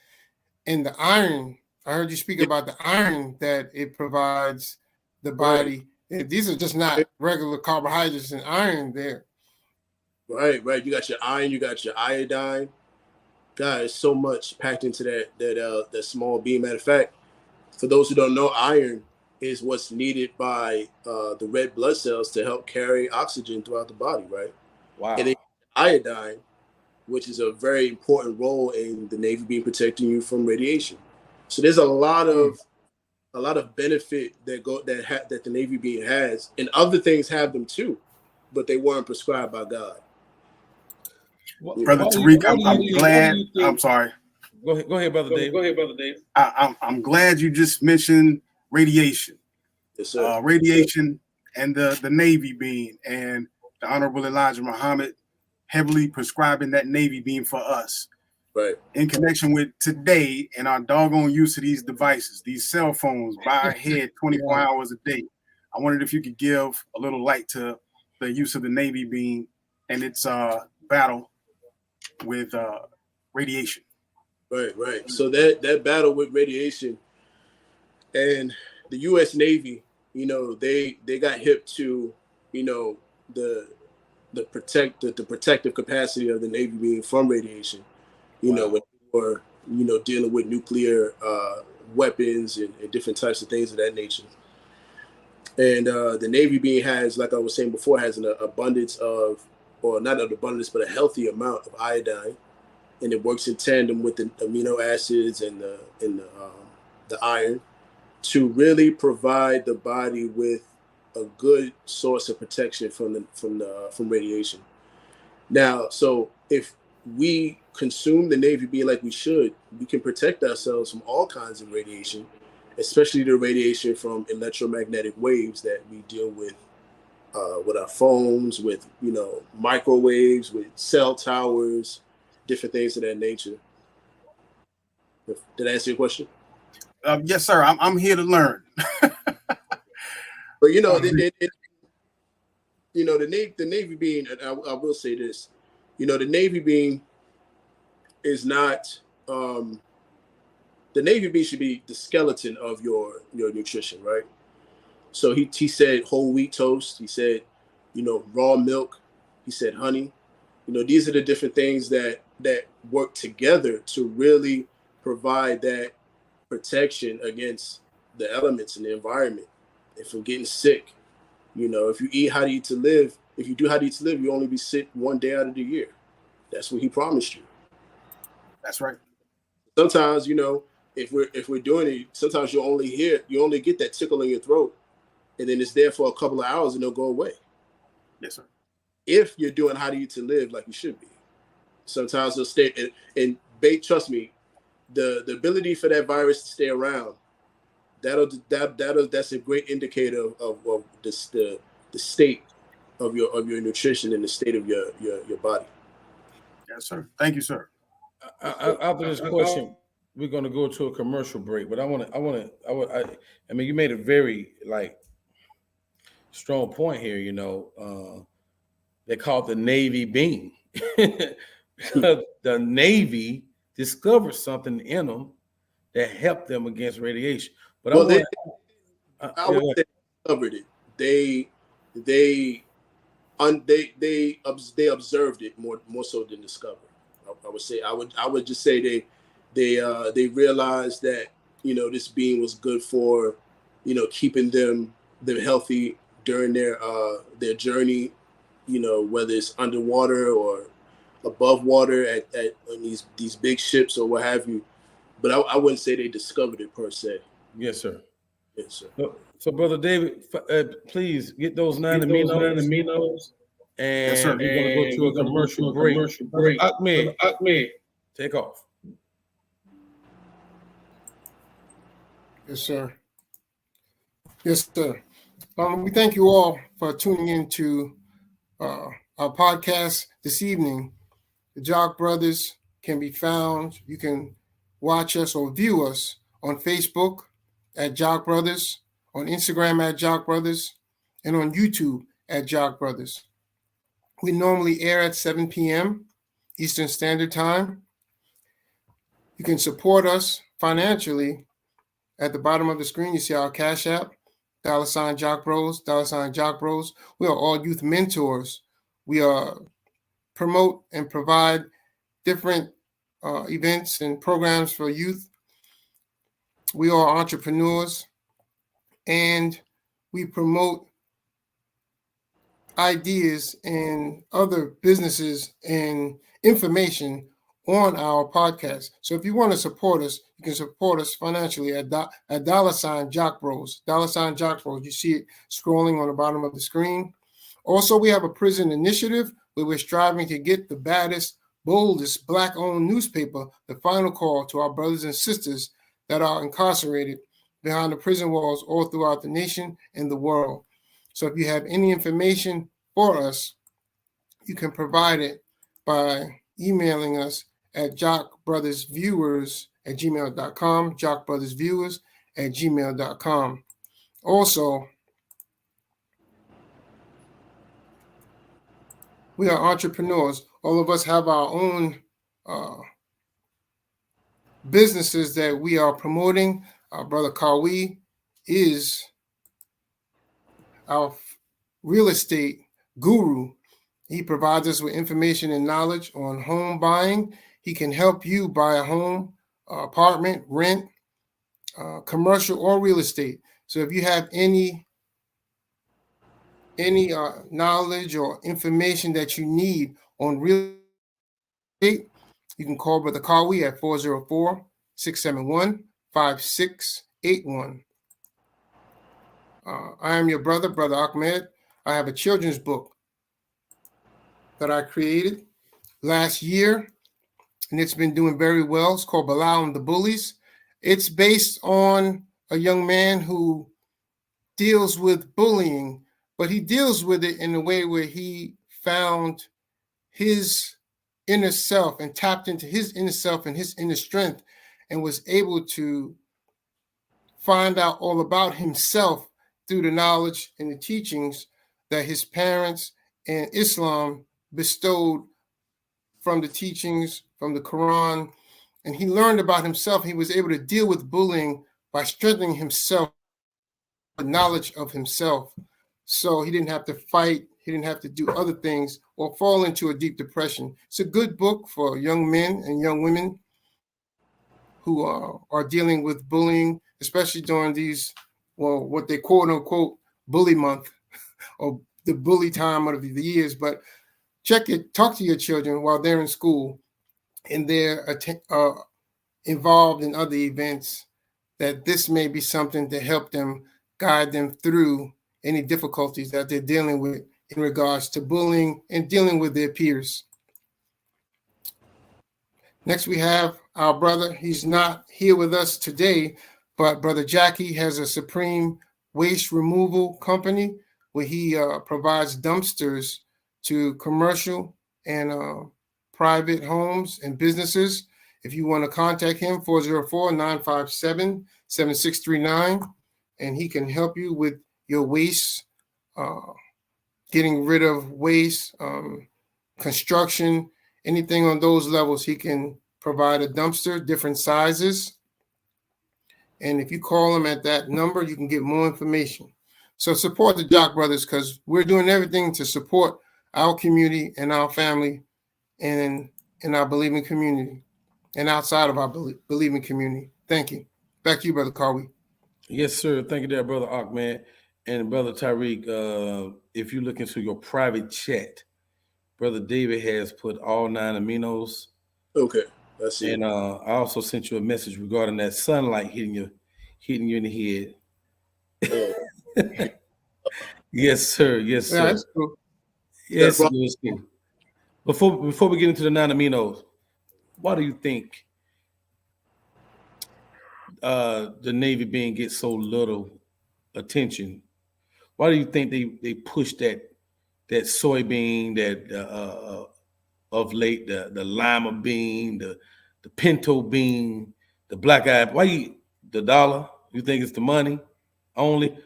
in the iron, I heard you speak about the iron that it provides the body. Right. These are just not regular carbohydrates and iron there. Right. You got your iron, you got your iodine. God, there's so much packed into that small bean. Matter of fact, for those who don't know, iron is what's needed by the red blood cells to help carry oxygen throughout the body, right? Wow. And then iodine, which is a very important role in the navy bean protecting you from radiation. So there's a lot of benefit that the navy bean has, and other things have them too, but they weren't prescribed by God. Brother Tariq, I'm glad. I'm sorry. Go ahead, Brother Dave. I'm glad you just mentioned radiation. Yes, sir. Radiation and the navy bean, and the Honorable Elijah Muhammad heavily prescribing that navy bean for us. Right. In connection with today and our doggone use of these devices, these cell phones by our head 24 hours a day. I wondered if you could give a little light to the use of the navy bean and its battle with radiation. Right. So that battle with radiation, and the U.S. Navy, they got hip to, the protective capacity of the Navy being from radiation. When they were, dealing with nuclear weapons and different types of things of that nature. And the Navy being has, like I was saying before, has an abundance of, or not an abundance, but a healthy amount of iodine, and it works in tandem with the amino acids and the iron to really provide the body with a good source of protection from radiation. Now, so if we consume the Navy bean like we should, we can protect ourselves from all kinds of radiation, especially the radiation from electromagnetic waves that we deal with our phones, with microwaves, with cell towers, different things of that nature. Did I answer your question? Yes, sir. I'm here to learn. But the Navy bean, and I will say this, the Navy bean is not. The Navy bean should be the skeleton of your nutrition, right? So he said whole wheat toast. He said, raw milk. He said honey. These are the different things that work together to really provide that protection against the elements in the environment and from getting sick. If you eat how to eat to live, if you do how to eat to live, you only be sick one day out of the year. That's what he promised you. That's right. Sometimes, if we're doing it, sometimes you only get that tickle in your throat, and then it's there for a couple of hours and it'll go away. Yes, sir. if you're doing how to eat to live like you should be. Sometimes they'll stay and bait. Trust me, the ability for that virus to stay around, that's a great indicator of this, the state of your nutrition and the state of your body. Yes, sir. Thank you, sir. After this question, we're going to go to a commercial break. But I mean, you made a very strong point here. You know, they call it the Navy beam. The Navy discovered something in them that helped them against radiation. But I would say they discovered it. They observed it more so than discovered. I would just say they realized that, you know, this being was good for, you know, keeping them healthy during their journey, you know, whether it's underwater or above water on these big ships or what have you. But I wouldn't say they discovered it per se. Yes, sir. Yes, sir. So, Brother David, please get those 9 aminos. And Yes, sir. we're going to go to a commercial break. Ahmed, take off. Yes, sir. Yes, sir. We thank you all for tuning in to our podcast this evening. The Jock Brothers can be found. You can watch us or view us on Facebook at Jock Brothers, on Instagram at Jock Brothers, and on YouTube at Jock Brothers. We normally air at 7 p.m. Eastern Standard Time. You can support us financially. At the bottom of the screen, you see our Cash App, $ Jock Bros, $ Jock Bros. We are all youth mentors. We promote and provide different events and programs for youth. We are entrepreneurs, and we promote ideas and other businesses and information on our podcast. So if you want to support us, you can support us financially at $ Jock Bros, $ Jock Bros. You see it scrolling on the bottom of the screen. Also, we have a prison initiative where we're striving to get the baddest, boldest Black-owned newspaper, The Final Call, to our brothers and sisters that are incarcerated behind the prison walls all throughout the nation and the world. So if you have any information for us, you can provide it by emailing us at jockbrothersviewers@gmail.com, jockbrothersviewers@gmail.com. Also, we are entrepreneurs. All of us have our own businesses that we are promoting. Our brother Kawi is our real estate guru. He provides us with information and knowledge on home buying. He can help you buy a home, apartment, rent, commercial, or real estate. So if you have any knowledge or information that you need on real estate, you can call Brother Kawi at 404-671-5681. I am your brother, Brother Ahmed. I have a children's book that I created last year, and it's been doing very well. It's called Bilal and the Bullies. It's based on a young man who deals with bullying, but he deals with it in a way where he found his inner self and tapped into his inner self and his inner strength and was able to find out all about himself through the knowledge and the teachings that his parents and Islam bestowed from the teachings from the Quran. And he learned about himself. He was able to deal with bullying by strengthening himself, with knowledge of himself. So he didn't have to fight. He didn't have to do other things or fall into a deep depression. It's a good book for young men and young women who are dealing with bullying, especially during these, well, what they quote unquote bully month or the bully time of the years. But check it, talk to your children while they're in school and they're involved in other events, that this may be something to help them, guide them through any difficulties that they're dealing with in regards to bullying and dealing with their peers. Next, we have our brother. He's not here with us today, but Brother Jackie has a Supreme Waste Removal Company where he provides dumpsters to commercial and private homes and businesses. If you want to contact him, 404-957-7639, and he can help you with your waste, getting rid of waste, construction, anything on those levels. He can provide a dumpster, different sizes. And if you call him at that number, you can get more information. So support the Jock Brothers, because we're doing everything to support our community and our family and in our believing community and outside of our believing community. Thank you. Back to you, Brother Carwy. Yes, sir. Thank you there, Brother Ahmed. And Brother Tariq, if you look into your private chat, Brother David has put all 9 aminos. Okay, that's it. And I also sent you a message regarding that sunlight hitting you in the head. Yes, sir. Yes, sir. Yeah, that's cool. Yes, yes, sir. Before we get into the 9 aminos, why do you think the Navy being gets so little attention? Why do you think they push that soybean, that of late, the lima bean, the pinto bean, the black eye? The dollar? You think it's the money only?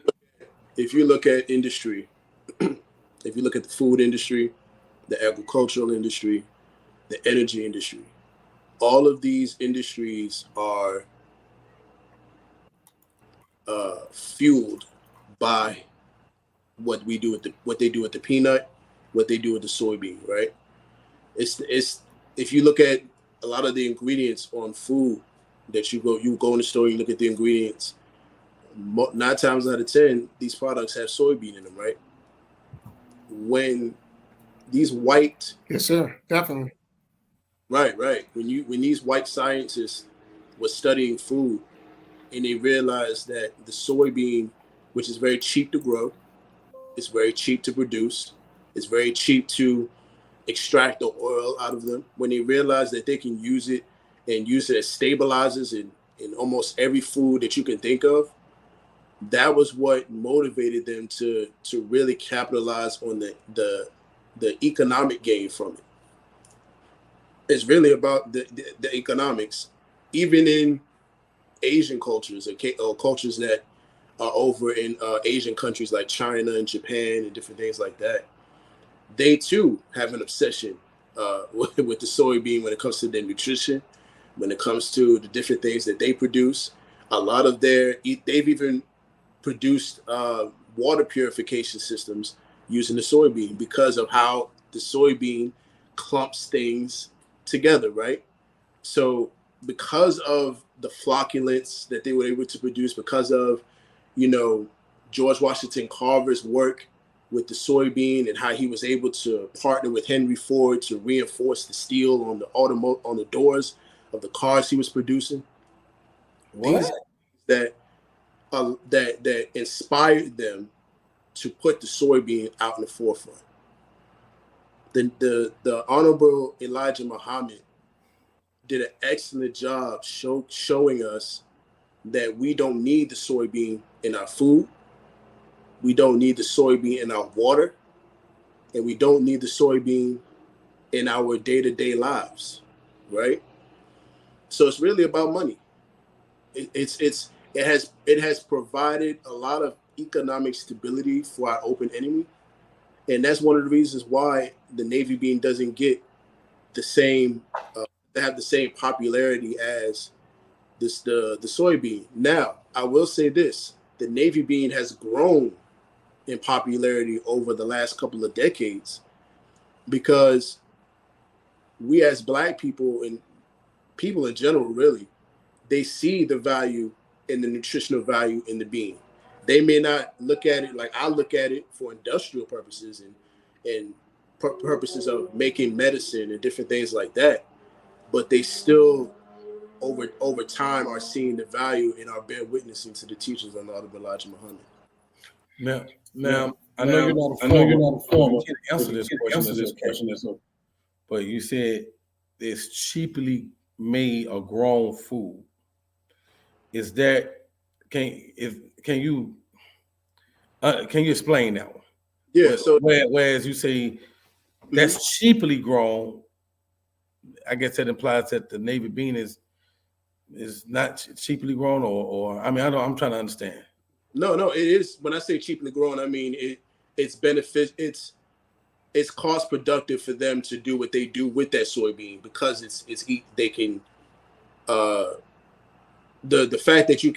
If you look at industry, if you look at the food industry, the agricultural industry, the energy industry, all of these industries are fueled by what they do with the peanut, what they do with the soybean, right? It's if you look at a lot of the ingredients on food that you go in the store, you look at the ingredients, 9 times out of 10, these products have soybean in them, right? When these white, yes, sir, definitely, right. When these white scientists were studying food, and they realized that the soybean, which is very cheap to grow, it's very cheap to produce, it's very cheap to extract the oil out of them. When they realized that they can use it as stabilizers in almost every food that you can think of, that was what motivated them to really capitalize on the economic gain from it. It's really about the economics, even in Asian cultures or cultures that are over in Asian countries like China and Japan and different things like that. They too have an obsession with the soybean when it comes to their nutrition, when it comes to the different things that they produce. A lot of they've even produced water purification systems using the soybean because of how the soybean clumps things together, right? So because of the flocculants that they were able to produce, because of, George Washington Carver's work with the soybean and how he was able to partner with Henry Ford to reinforce the steel on the doors of the cars he was producing. What? These that inspired them to put the soybean out in the forefront. The Honorable Elijah Muhammad did an excellent job showing us that we don't need the soybean in our food, we don't need the soybean in our water, and we don't need the soybean in our day-to-day lives, right? So it's really about money. It has provided a lot of economic stability for our open enemy, and that's one of the reasons why the Navy bean doesn't get the same popularity as the soybean. Now, I will say this: the Navy bean has grown in popularity over the last couple of decades because we, as Black people and people in general, really, they see the value and the nutritional value in the bean. They may not look at it like I look at it for industrial purposes and purposes of making medicine and different things like that, but they still over time are seeing the value and are bear witnessing to the teachings of Honorable Elijah Muhammad. Now, I know you're not a farmer. You can't answer this question, but you said it's cheaply made or grown food. Is that can you explain that one? Yeah. So Whereas you say that's cheaply grown, I guess that implies that the navy bean is not cheaply grown, or I mean, I'm trying to understand. no, it is. When I say cheaply grown, I mean it's benefit. It's cost productive for them to do what they do with that soybean because they can the fact that you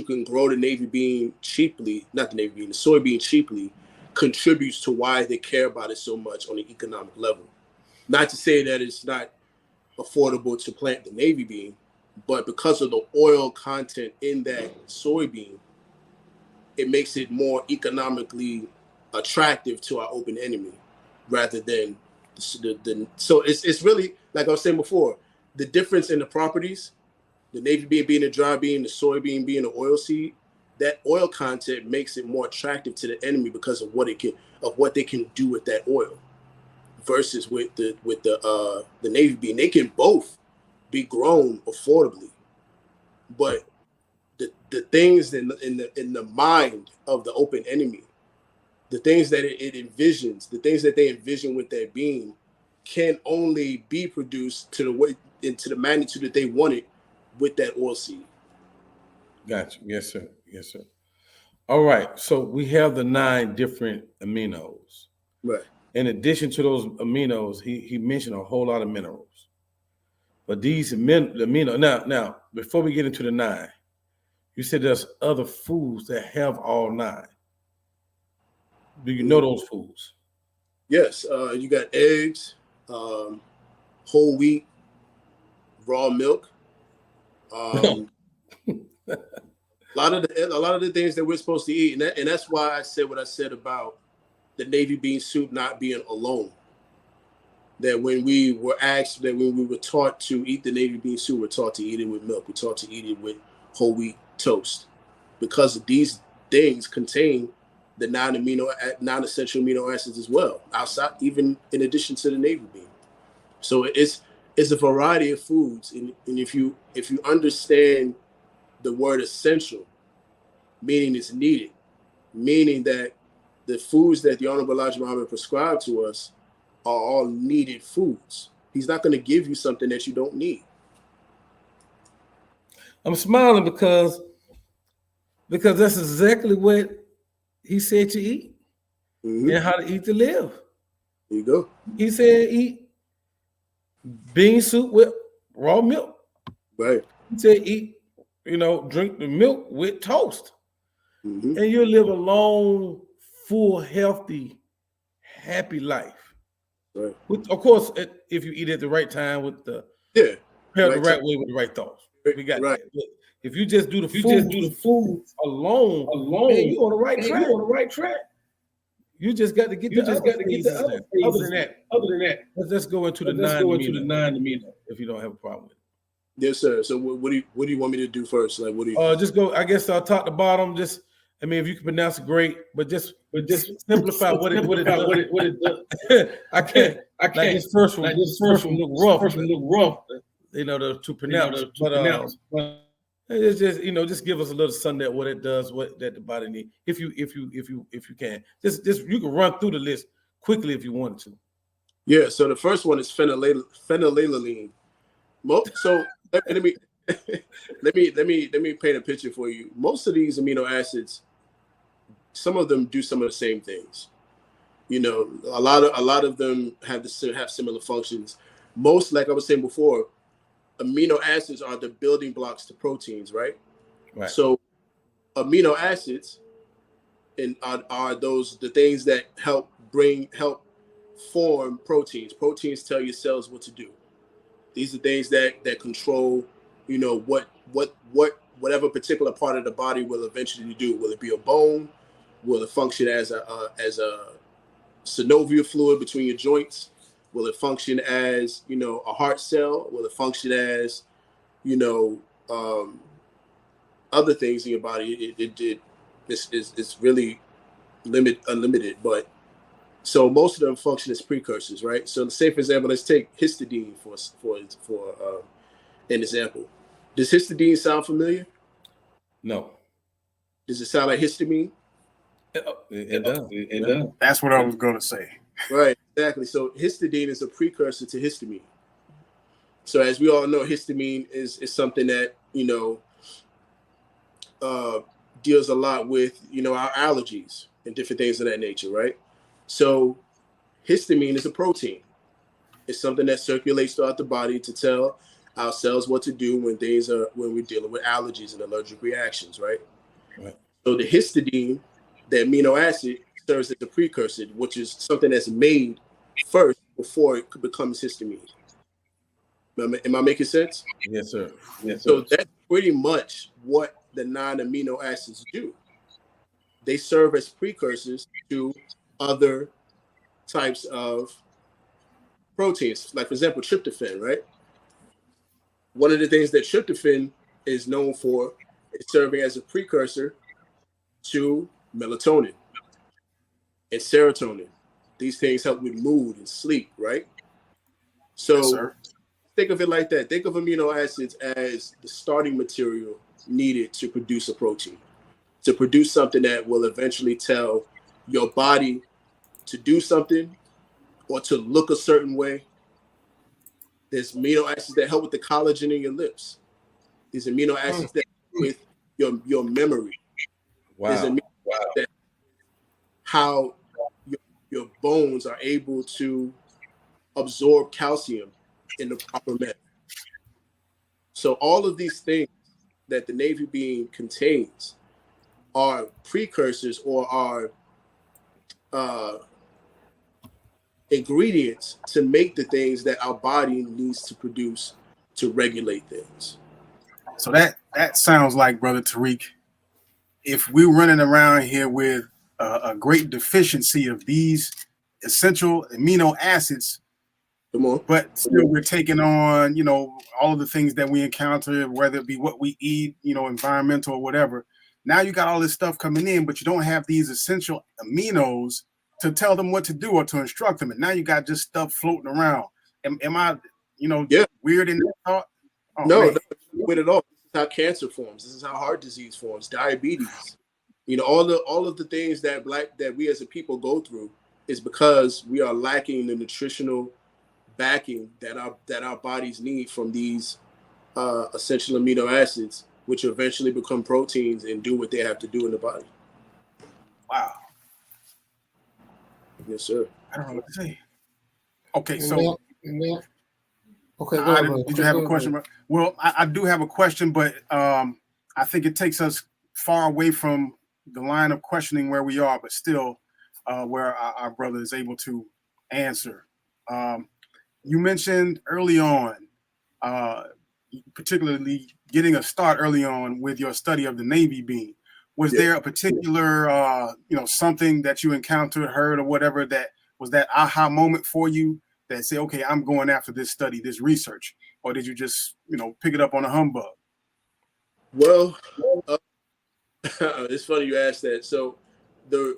can grow the navy bean cheaply, not the navy bean, the soybean cheaply, contributes to why they care about it so much on the economic level. Not to say that it's not affordable to plant the navy bean, but because of the oil content in that soybean, it makes it more economically attractive to our open enemy rather than so it's really, like I was saying before, the difference in the properties, the navy bean being a dry bean, the soybean being an oil seed, that oil content makes it more attractive to the enemy because of what they can do with that oil. Versus with the navy bean, they can both be grown affordably, but the things in the mind of the open enemy, the things that it envisions, the things that they envision with that bean, can only be produced to the magnitude that they want it with that oil seed. Gotcha. Yes, sir. Yes, sir. All right. So we have the 9 different aminos. Right. In addition to those aminos, he mentioned a whole lot of minerals. But these amino now before we get into the 9, you said there's other foods that have all 9. Do you know those foods? Yes. You got eggs, whole wheat, raw milk. A lot of the things that we're supposed to eat, and that's why I said what I said about the navy bean soup not being alone. That when we were taught to eat the navy bean soup, we're taught to eat it with milk. We're taught to eat it with whole wheat toast, because these things contain the non-essential amino acids as well, outside, even in addition to the navy bean. So it's a variety of foods, and if you understand the word essential, meaning it's needed, meaning that the foods that the Honorable Elijah Muhammad prescribed to us are all needed foods. He's not going to give you something that you don't need. I'm smiling because that's exactly what he said to eat and how to eat to live. There you go. He said eat bean soup with raw milk. Right. He said eat, drink the milk with toast. And you'll live a long, full, healthy, happy life. Right. Of course, if you eat at the right time with the right way with the right thoughts. We got that. But if you just do the food alone, man, you're on the right track. You just got to get the other. Other than that, let's go into the 9 amino if you don't have a problem with it. Yes, sir. So what do you want me to do first? Like, what do you? Just go. I guess top to bottom. Just, I mean, if you can pronounce it, great. But just simplify what it does. I can't. Like this first one look rough. To pronounce. But it's just just give us a little something that what it does, what that the body needs. If you can, just you can run through the list quickly if you wanted to. Yeah. So the first one is phenylalanine. So let me paint a picture for you. Most of these amino acids, some of them do some of the same things. A lot of them have similar functions. Most, like I was saying before, amino acids are the building blocks to proteins, right? Right. So amino acids are the things that help form proteins. Proteins tell your cells what to do. These are things that control, whatever particular part of the body will eventually do. Will it be a bone? Will it function as a synovial fluid between your joints? Will it function as a heart cell? Will it function as other things in your body? It's really unlimited, but so most of them function as precursors, right? So say, for example, let's take histidine for an example. Does histidine sound familiar? No. Does it sound like histamine? It does. It does. That's what I was going to say. Right, exactly. So histidine is a precursor to histamine. So as we all know, histamine is something that, deals a lot with, our allergies and different things of that nature, right? So histamine is a protein. It's something that circulates throughout the body to tell our cells what to do when we're dealing with allergies and allergic reactions, right? Right. So the histidine, the amino acid, serves as a precursor, which is something that's made first before it becomes histamine. Am I making sense? Yes, sir. Yes, sir. So that's pretty much what the non-amino acids do. They serve as precursors to other types of proteins, like, for example, tryptophan, right? One of the things that tryptophan is known for is serving as a precursor to melatonin and serotonin. These things help with mood and sleep, right? So Yes, think of it like that. Think of amino acids as the starting material needed to produce a protein, to produce something that will eventually tell your body to do something or to look a certain way. There's amino acids that help with the collagen in your lips. These amino acids that help with your memory. There's Wow. amino acids that how your bones are able to absorb calcium in the proper manner. So all of these things that the navy bean contains are precursors or are ingredients to make the things that our body needs to produce to regulate things. So that sounds like, Brother Tariq, if we're running around here with a great deficiency of these essential amino acids, Come on. but still we're taking on, all of the things that we encounter, whether it be what we eat, environmental or whatever. Now you got all this stuff coming in, but you don't have these essential aminos to tell them what to do or to instruct them. And now you got just stuff floating around. Am I, Yeah. weird in that thought? Oh, No, man. not with it all. This is how cancer forms. This is how heart disease forms, diabetes. All of the things that we as a people go through is because we are lacking the nutritional backing that our bodies need from these essential amino acids, which eventually become proteins and do what they have to do in the body. Wow. Yes, sir. I don't know what to say. Okay, And so okay, go ahead, did you have a question? Bro? Well, I do have a question, but I think it takes us far away from the line of questioning where we are, but still where our brother is able to answer. You mentioned early on, particularly getting a start early on with your study of the navy bean. Was there a particular, something that you encountered, heard, or whatever that was that aha moment for you that say, okay, I'm going after this study, this research, or did you just, pick it up on a humbug? Well, it's funny you asked that. So the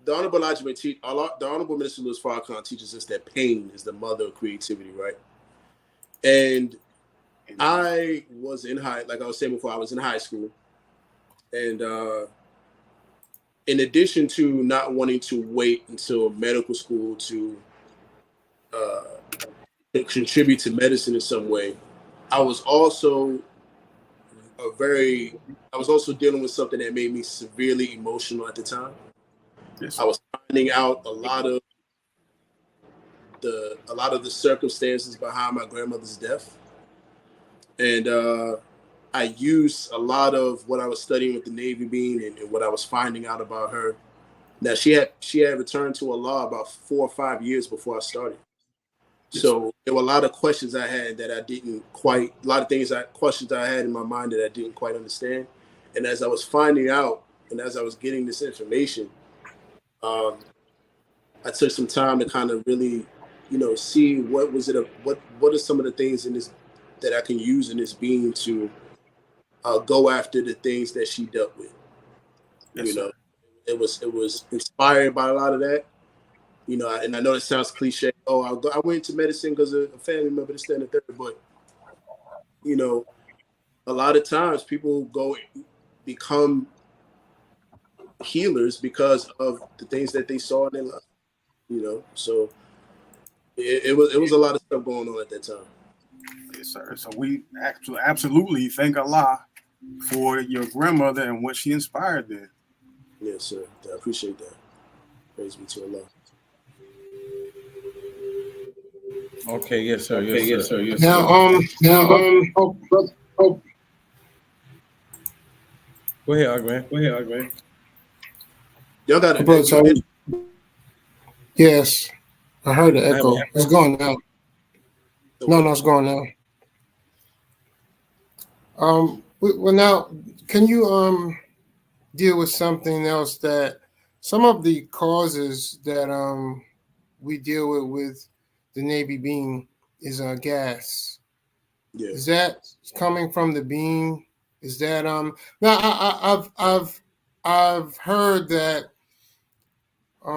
Honorable the Honorable Minister Louis Farrakhan teaches us that pain is the mother of creativity, right? And I was like I was saying before, I was in high school. And in addition to not wanting to wait until medical school to contribute to medicine in some way, I was also dealing with something that made me severely emotional at the time. Yes. I was finding out a lot of the circumstances behind my grandmother's death, and I used a lot of what I was studying with the Navy bean and what I was finding out about her. Now she had returned to Allah about 4 or 5 years before I started. So there were a lot of questions I had that I didn't quite, questions I had in my mind that I didn't quite understand. And as I was finding out and as I was getting this information, I took some time to kind of really, see what are some of the things in this that I can use in this being to go after the things that she dealt with, Yes, sir. it was inspired by a lot of that. You know, and I know it sounds cliche. Oh, I went into medicine because of a family member, this, that, and the third. But, you know, a lot of times people go become healers because of the things that they saw in their life. You know, so it was a lot of stuff going on at that time. Yes, sir. So we absolutely thank Allah for your grandmother and what she inspired there. Yes, sir. I appreciate that. Praise be to Allah. Okay, yes, sir. Yes, sir. Yes, Now, Go ahead, Agman. Y'all got it. brother, sorry. Yes, I heard the echo. It's gone now. No, it's gone now. Well, now, can you deal with something else, that some of the causes that we deal with the Navy beam is gas. Yeah. Is that coming from the beam? Is that now I've heard that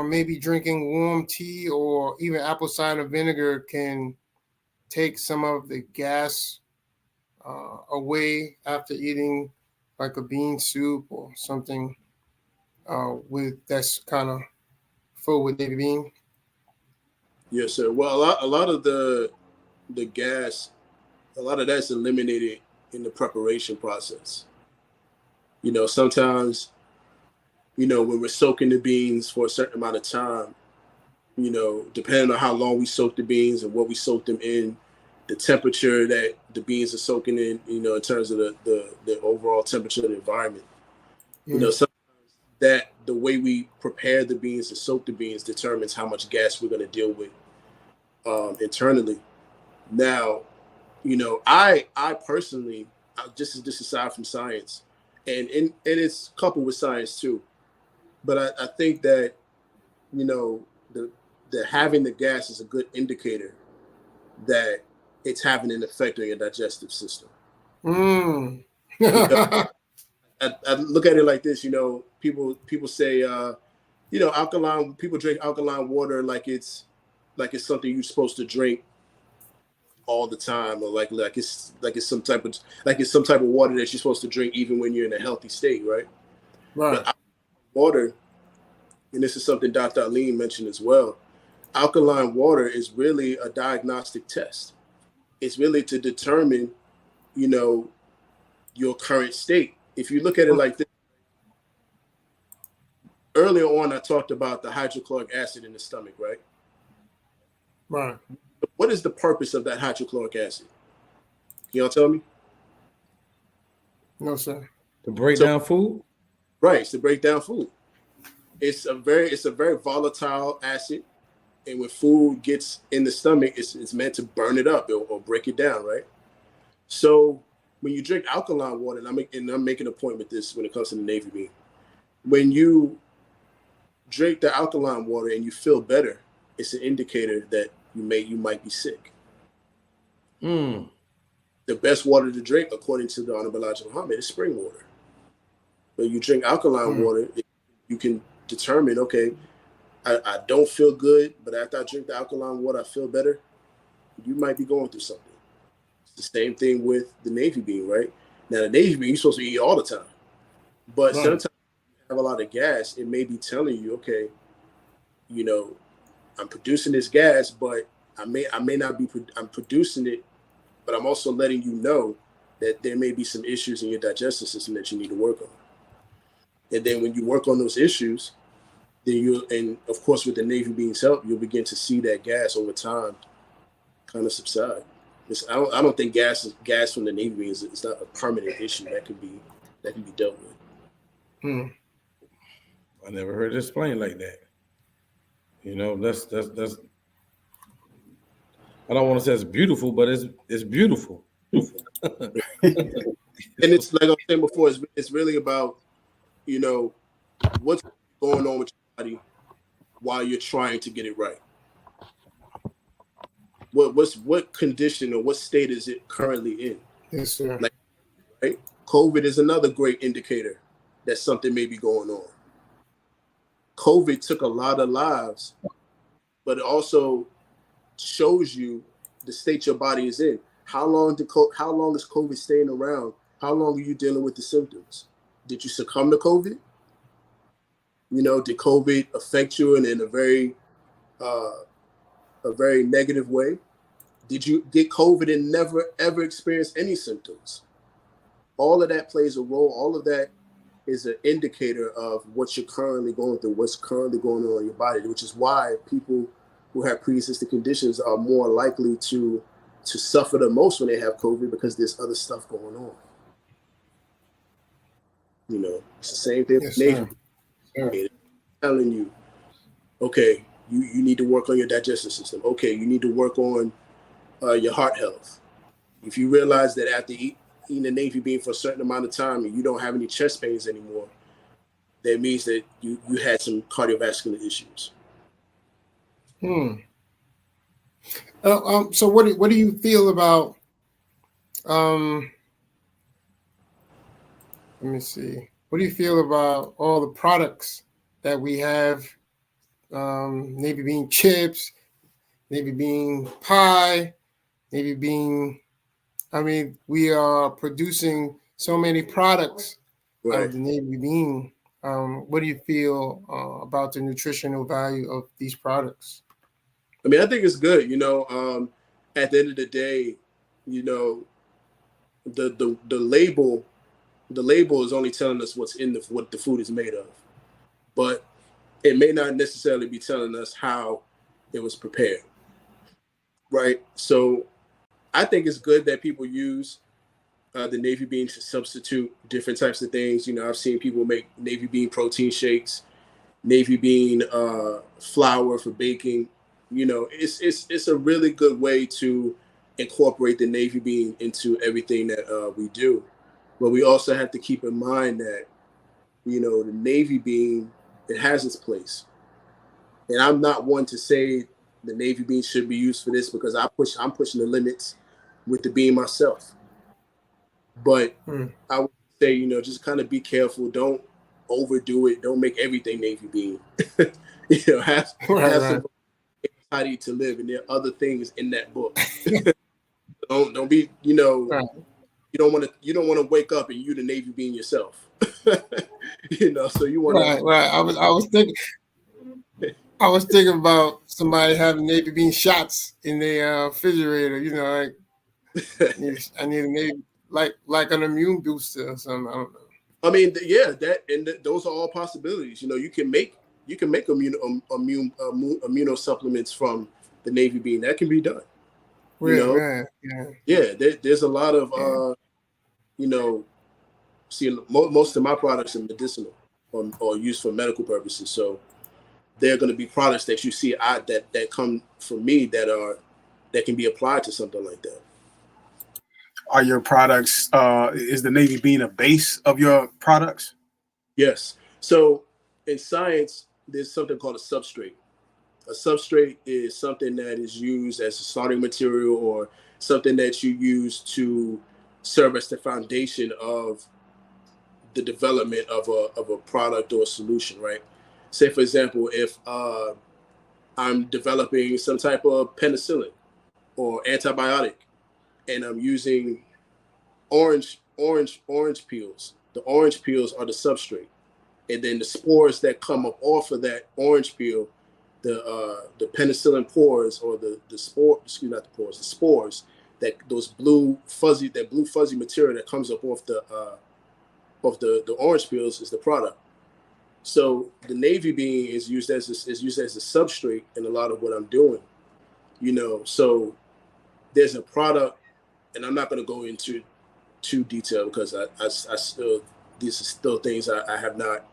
maybe drinking warm tea or even apple cider vinegar can take some of the gas away after eating like a bean soup or something with that's kind of full with Navy bean. Yes, sir. Well, a lot of the gas, a lot of that's eliminated in the preparation process. You know, sometimes, you know, when we're soaking the beans for a certain amount of time, you know, depending on how long we soak the beans and what we soak them in, the temperature that the beans are soaking in, you know, in terms of the overall temperature of the environment. You know, sometimes that the way we prepare the beans to soak the beans determines how much gas we're going to deal with internally. Now, you know, I personally, just aside from science, and it's coupled with science too, but I think that, you know, the having the gas is a good indicator that it's having an effect on your digestive system. Mm. You know, I look at it like this, you know, people say, you know, people drink alkaline water like it's something you're supposed to drink all the time, or like it's some type of water that you're supposed to drink even when you're in a healthy state, right? Right. But water, and this is something Dr. Aline mentioned as well, alkaline water is really a diagnostic test. It's really to determine, you know, your current state. If you look at it like this, earlier on I talked about the hydrochloric acid in the stomach, right? Right. What is the purpose of that hydrochloric acid? Can y'all tell me? No, sir. To break down food? Right, it's to break down food. It's a very volatile acid, and when food gets in the stomach, it's meant to burn it up or break it down, right? So when you drink alkaline water, and I'm making a point with this when it comes to the Navy beam, when you drink the alkaline water and you feel better, it's an indicator that you might be sick. Mm. The best water to drink, according to the Honorable Elijah Muhammad, is spring water. When you drink alkaline water, you can determine, okay, I don't feel good, but after I drink the alkaline water, I feel better. You might be going through something. It's the same thing with the Navy bean, right? Now, the Navy bean, you're supposed to eat all the time. But sometimes you have a lot of gas, it may be telling you, okay, you know, I'm producing this gas, but I may not be, I'm producing it, but I'm also letting you know that there may be some issues in your digestive system that you need to work on. And then when you work on those issues, then and of course with the Navy bean's help, you'll begin to see that gas over time kind of subside. I don't think gas from the Navy bean is not a permanent issue that can be dealt with. I never heard it explained like that. You know, that's I don't want to say it's beautiful, but it's beautiful. And it's like I was saying before, it's really about, you know, what's going on with your body while you're trying to get it right. What condition or what state is it currently in? Yes, sir. Like, right? COVID is another great indicator that something may be going on. COVID took a lot of lives, but it also shows you the state your body is in. How long is COVID staying around? How long are you dealing with the symptoms? Did you succumb to COVID? Did COVID affect you in a very negative way? Did you get COVID and never ever experience any symptoms? All of that plays a role. All of that is an indicator of what you're currently going through, what's currently going on in your body, which is why people who have pre-existing conditions are more likely to suffer the most when they have COVID, because there's other stuff going on. It's the same thing with Navy. It's telling you, okay, you need to work on your digestive system. Okay, you need to work on your heart health. If you realize that after eating a Navy bean for a certain amount of time and you don't have any chest pains anymore, that means that you had some cardiovascular issues. So what do you feel about let me see. What do you feel about all the products that we have? Navy bean chips, Navy bean pie, Navy bean. I mean, we are producing so many products of the Navy bean. What do you feel about the nutritional value of these products? I mean, I think it's good. At the end of the day, the label is only telling us what's in what the food is made of, but it may not necessarily be telling us how it was prepared, right? So I think it's good that people use the Navy bean to substitute different types of things. I've seen people make Navy bean protein shakes, Navy bean flour for baking. It's a really good way to incorporate the Navy bean into everything that we do. But we also have to keep in mind that, the Navy bean, it has its place. And I'm not one to say the Navy bean should be used for this, because I'm pushing the limits with the bean myself. But I would say, just kind of be careful. Don't overdo it. Don't make everything Navy bean. Have some how to eat to live, and there are other things in that book. Don't be, you don't want to wake up and you the Navy bean yourself. So you want to. Right. I was thinking about somebody having Navy bean shots in their refrigerator. I need a Navy like an immune booster or something. I don't know. I mean, yeah, those are all possibilities. You can make immuno supplements from the Navy bean. That can be done. There's a lot of most of my products are medicinal or used for medical purposes. So there are going to be products that you see that come from me that can be applied to something like that. Are your products, is the Navy bean a base of your products? Yes. So in science, there's something called a substrate. A substrate is something that is used as a starting material or something that you use to serve as the foundation of the development of a product or a solution, right? Say, for example, if I'm developing some type of penicillin or antibiotic, and I'm using orange peels. The orange peels are the substrate, and then the spores that come up off of that orange peel, the penicillin pores, or the spores, that blue fuzzy material that comes up off the orange peels is the product. So the Navy bean is used as a substrate in a lot of what I'm doing. So there's a product, and I'm not going to go into too detail because I still, these are still things I have not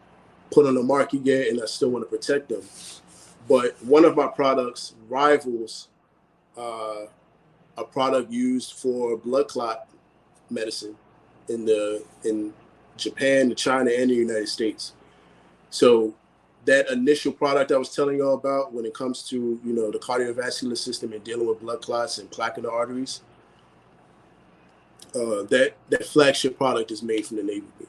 put on the market yet, and I still want to protect them. But one of my products rivals a product used for blood clot medicine in Japan, China, and the United States. So that initial product I was telling y'all about, when it comes to the cardiovascular system and dealing with blood clots and plaque in the arteries, that flagship product is made from the Navy bean.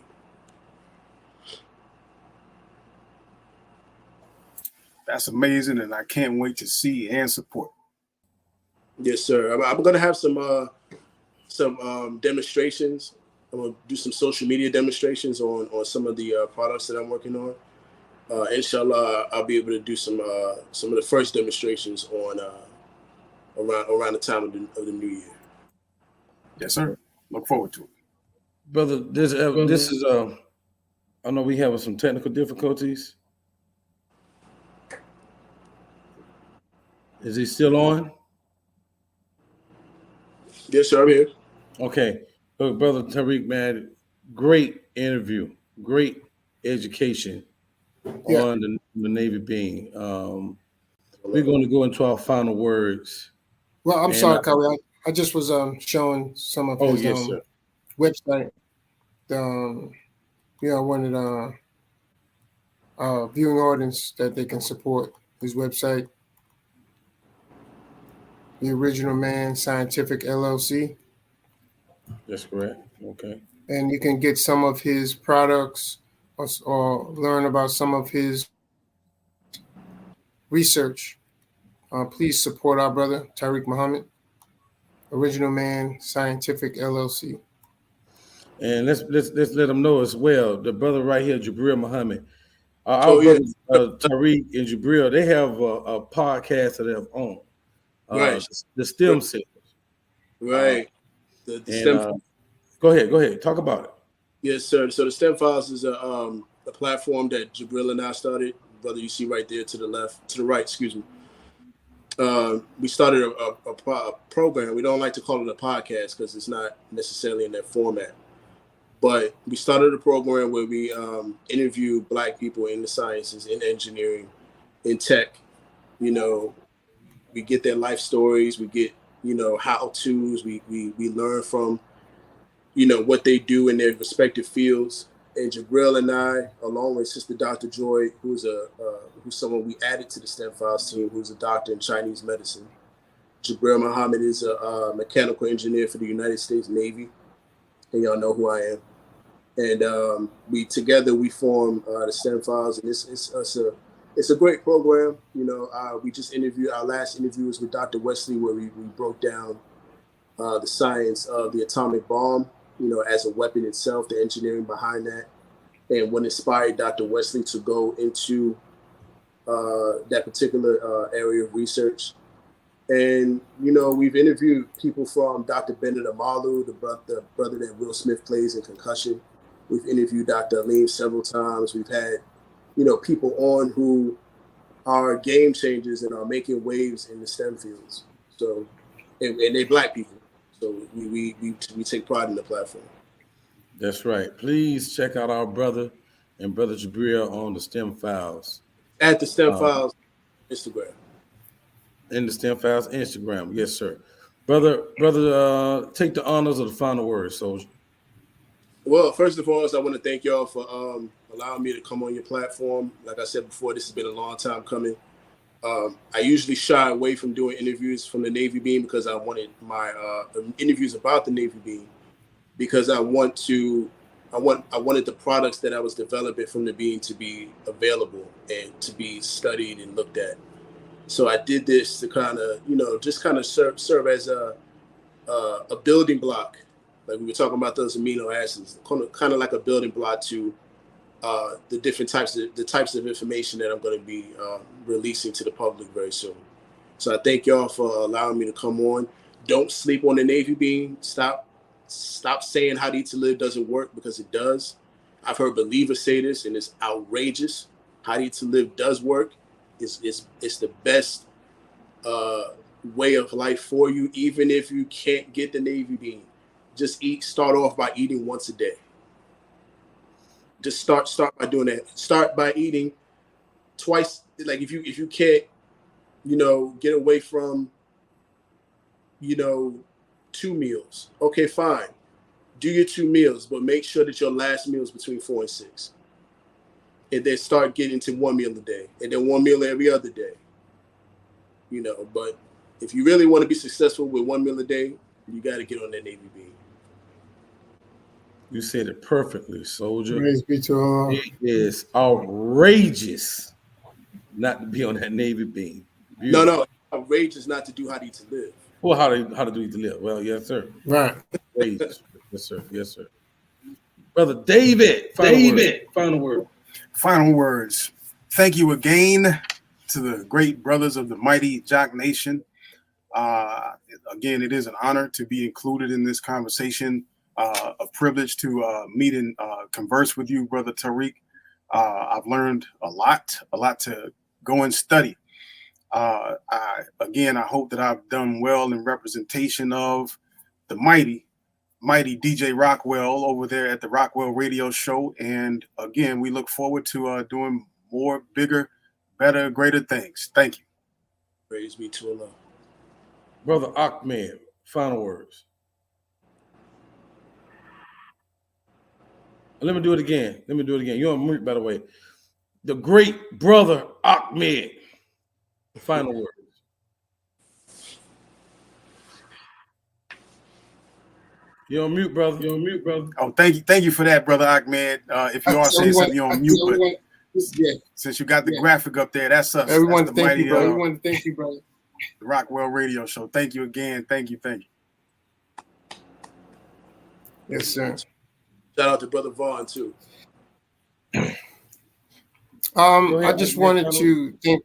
That's amazing, and I can't wait to see and support. Yes, sir. I'm gonna have some demonstrations. I'm gonna do some social media demonstrations on some of the products that I'm working on. Inshallah, I'll be able to do some of the first demonstrations on around the time of the new year. Yes, sir. Look forward to it. Brother, this is I know we having some technical difficulties. Is he still on? Yes, sir. I'm here. Okay. Look, Brother Tariq, man, great interview, great education Yeah. on the Navy being. We're going to go into our final words. Well, I'm And, sorry, Kari. I just was showing some of his yes, sir. website. I wanted viewing audience that they can support his website, The Original Man Scientific LLC. That's correct. Okay. And you can get some of his products or learn about some of his research. Please support our brother, Tariq Muhammad, Original Man Scientific LLC. And let's let them know as well. The brother right here, Jabril Muhammad, our Oh, yeah. brothers Tariq and Jabril, they have a podcast that they have on. Right. The STEM Cells. Right. The And STEM. go ahead, talk about it. Yes, sir. So the STEM Files is a platform that Jabril and I started. Brother, you see right there to the right, excuse me. We started a program. We don't like to call it a podcast because it's not necessarily in that format. But we started a program where we interview Black people in the sciences, in engineering, in tech. You know, we get their life stories. We get, how-tos. We learn from, what they do in their respective fields. And Jabril and I, along with Sister Dr. Joy, who's someone we added to the STEM Files team, who's a doctor in Chinese medicine. Jabril Muhammad is a mechanical engineer for the United States Navy, and y'all know who I am. And we form the STEM Files, and it's a great program. We just interviewed, our last interview was with Dr. Wesley, where we broke down the science of the atomic bomb, as a weapon itself, the engineering behind that, and what inspired Dr. Wesley to go into that particular area of research. And, we've interviewed people from Dr. Bennett Amalu, the brother that Will Smith plays in Concussion. We've interviewed Dr. Aleem several times. We've had, people on who are game changers and are making waves in the STEM fields. So, and they're Black people. So we take pride in the platform. That's right. Please check out our brother and Brother Jabril on the STEM Files. At the STEM Files Instagram. In the STEM Files Instagram. Yes, sir. Brother, take the honors of the final word, Soldier. Well, first and foremost, I want to thank y'all for allowing me to come on your platform. Like I said before, this has been a long time coming. I usually shy away from doing interviews from the Navy Beam because I wanted my interviews about the Navy Beam because I wanted the products that I was developing from the Beam to be available and to be studied and looked at. So I did this to kind of serve as a building block. Like we were talking about those amino acids, kind of like a building block to the different types of information that I'm going to be releasing to the public very soon. So I thank y'all for allowing me to come on. Don't sleep on the Navy Beam. Stop saying How to Live doesn't work, because it does. I've heard believers say this, and it's outrageous. How to Live does work. It's the best way of life for you, even if you can't get the Navy Beam. Just start off by eating once a day. Just start by doing that. Start by eating twice. Like if you can't, get away from, 2 meals. Okay, fine. Do your 2 meals, but make sure that your last meal is between 4 and 6. And then start getting to 1 meal a day, and then 1 meal every other day. But if you really want to be successful with 1 meal a day, you got to get on that Navy Beam. You said it perfectly, Soldier. Praise be to Allah. It is outrageous not to be on that Navy beam. No. Outrageous not to do how to eat to live. Well, how to do it to live? Well, yes, sir. Right. Yes, sir. Yes, sir. Brother David, final word. Final words. Thank you again to the great brothers of the mighty Jock Nation. Again, it is an honor to be included in this conversation. A privilege to meet and converse with you, Brother Tariq. I've learned a lot to go and study. I hope that I've done well in representation of the mighty DJ Rockwell over there at the Rockwell Radio Show. And again, we look forward to doing more, bigger, better, greater things. Thank you. Praise be to Allah. Brother Ahmed, final words. Let me do it again. You're on mute, by the way. The great brother Ahmed. Final words. You're on mute, brother. Oh, thank you for that, Brother Ahmed. If you are saying something, you're on mute, but since you got the graphic up there, that's us. Everyone, that's the thank you, brother. mighty, Thank you, brother. The Rockwell Radio Show. Thank you again. Thank you. Yes, sir. Shout out to Brother Vaughn too. I just wanted to thank.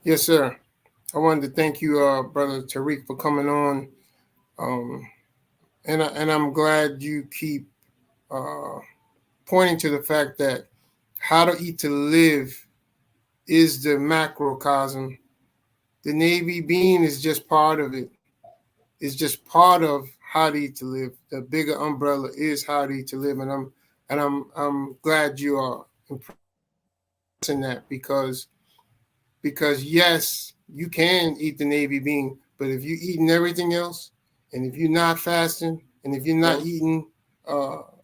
Yes, sir. I wanted to thank you, Brother Tariq, for coming on. And I'm glad you keep pointing to the fact that how to eat to live is the macrocosm. The Navy bean is just part of it. It's just part of how to eat to live. The bigger umbrella is how to eat to live, and I'm glad you are embracing that because yes, you can eat the Navy bean, but if you're eating everything else, and if you're not fasting, and if you're not eating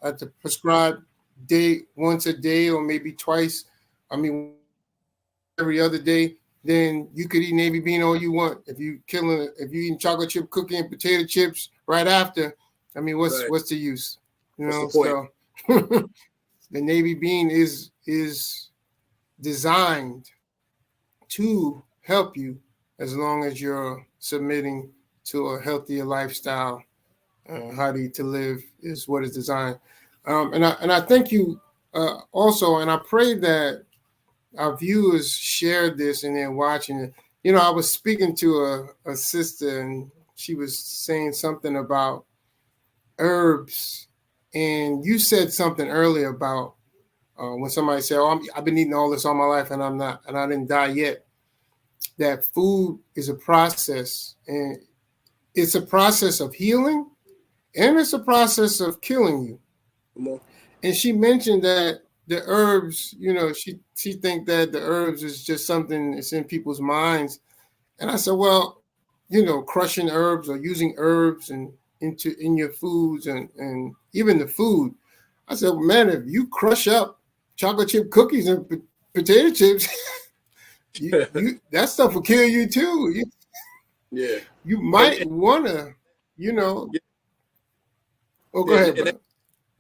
at the prescribed day, once a day or maybe twice, every other day, then you could eat Navy bean all you want. If you eating chocolate chip cookie and potato chips right after, what's the use? You know, so the Navy bean is designed to help you as long as you're submitting to a healthier lifestyle. How to eat to live is what is designed. And I thank you also, and I pray that our viewers shared this and they're watching it. You know, I was speaking to a sister and she was saying something about herbs. And you said something earlier about when somebody said, I've been eating all this all my life and I didn't die yet. That food is a process, and it's a process of healing and it's a process of killing you. Come on. And she mentioned that the herbs, you know, she think that the herbs is just something that's in people's minds. And I said, well, you know, crushing herbs or using herbs and in your foods and even the food. I said, well, man, if you crush up chocolate chip cookies and potato chips, that stuff will kill you too. You might want to, you know. Yeah. Oh, go ahead. And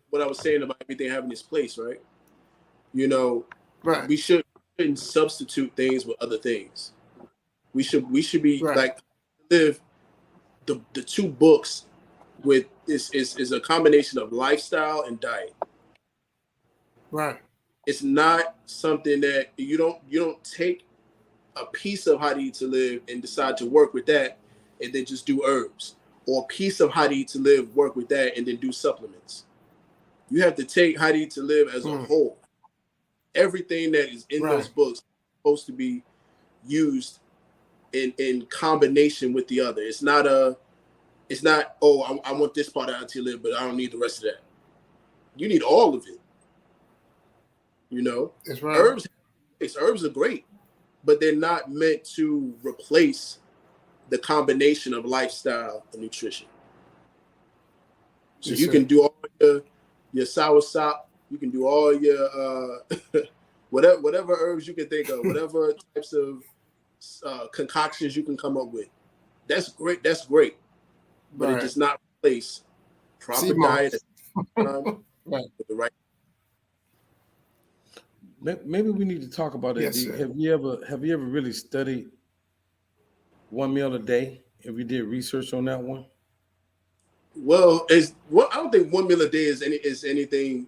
what I was saying about everything having its place, right? You know, right. We shouldn't substitute things with other things. We should be right. Like live the two books with is a combination of lifestyle and diet. Right. It's not something that you don't take a piece of how to eat to live and decide to work with that and then just do herbs, or a piece of how to eat to live, work with that and then do supplements. You have to take how to eat to live as a whole. Everything that is in those books is supposed to be used in combination with the other. It's not I want this part of how to live, but I don't need the rest of that. You need all of it. You know, that's right. Herbs are great, but they're not meant to replace the combination of lifestyle and nutrition. So you can do all your sour sop, you can do all your whatever herbs you can think of, whatever types of concoctions you can come up with. That's great. But it does not replace proper diet with the right. Maybe we need to talk about that. Yes, sir. Have you ever really studied 1 meal a day? Have you did research on that one? Well, I don't think 1 meal a day is anything.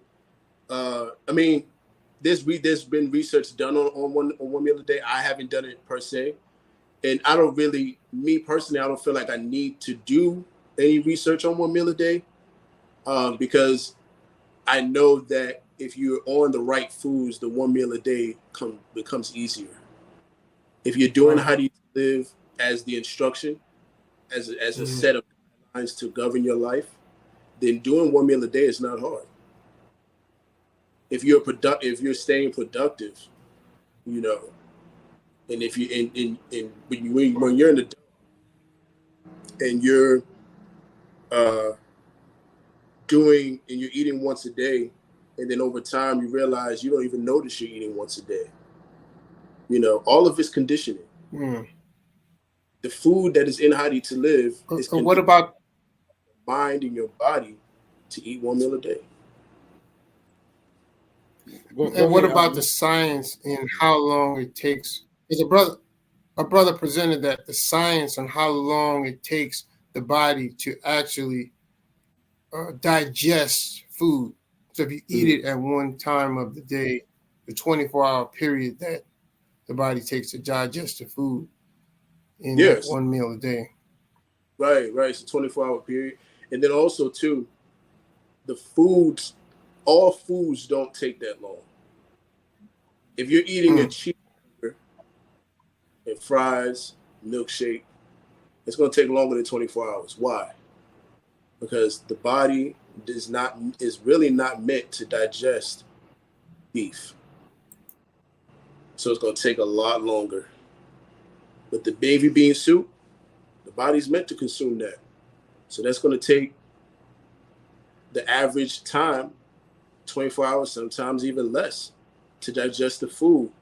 I mean, there's been research done on one meal a day. I haven't done it per se, and I don't really, me personally, I don't feel like I need to do any research on 1 meal a day, because I know that if you're on the right foods, the 1 meal a day becomes easier. If you're doing how do you live as the instruction, as a set of guidelines to govern your life, then doing 1 meal a day is not hard. If you're staying productive, you know, and if you when you're in the and you're you're eating once a day, and then over time you realize you don't even notice you're eating once a day. You know, all of it's conditioning. The food that is in How to Live is what about your mind and your body to eat 1 meal a day. and what about the science and how long it takes? There's a brother presented that the science on how long it takes the body to actually digest food. So if you eat it at one time of the day, the 24-hour period that the body takes to digest the food in that 1 meal a day. Right. It's a 24-hour period. And then also too, all foods don't take that long. If you're eating a cheeseburger and fries, milkshake, it's going to take longer than 24 hours. Why? Because the body is really not meant to digest beef. So it's going to take a lot longer. But the baby bean soup, the body's meant to consume that. So that's going to take the average time, 24 hours, sometimes even less, to digest the food.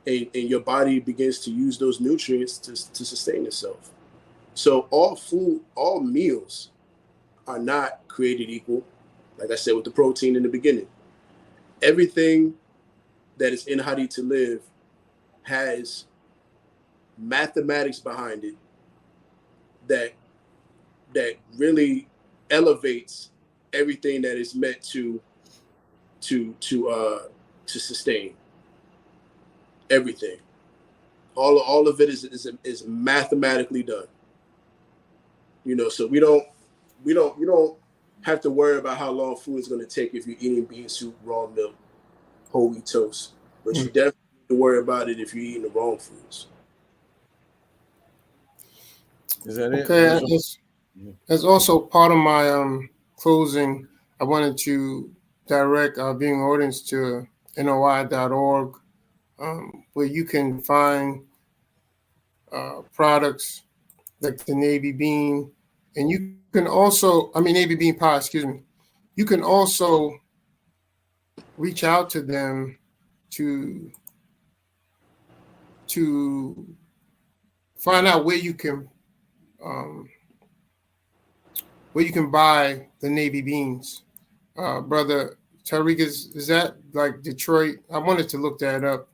And your body begins to use those nutrients to sustain itself. So all meals are not created equal. Like I said with the protein in the beginning, everything that is in How to Live has mathematics behind it that really elevates everything that is meant to sustain everything. All of it is mathematically done. You know, so you don't have to worry about how long food is going to take if you're eating bean soup, raw milk, whole wheat toast. But you definitely need to worry about it if you're eating the wrong foods. Is that it? Okay, as also part of my closing, I wanted to direct our viewing audience to NOI.org, where you can find products like the Navy bean, and you can also, Navy bean pie, excuse me. You can also reach out to them to find out where you can buy the Navy beans. Brother Tariq, is that like Detroit? I wanted to look that up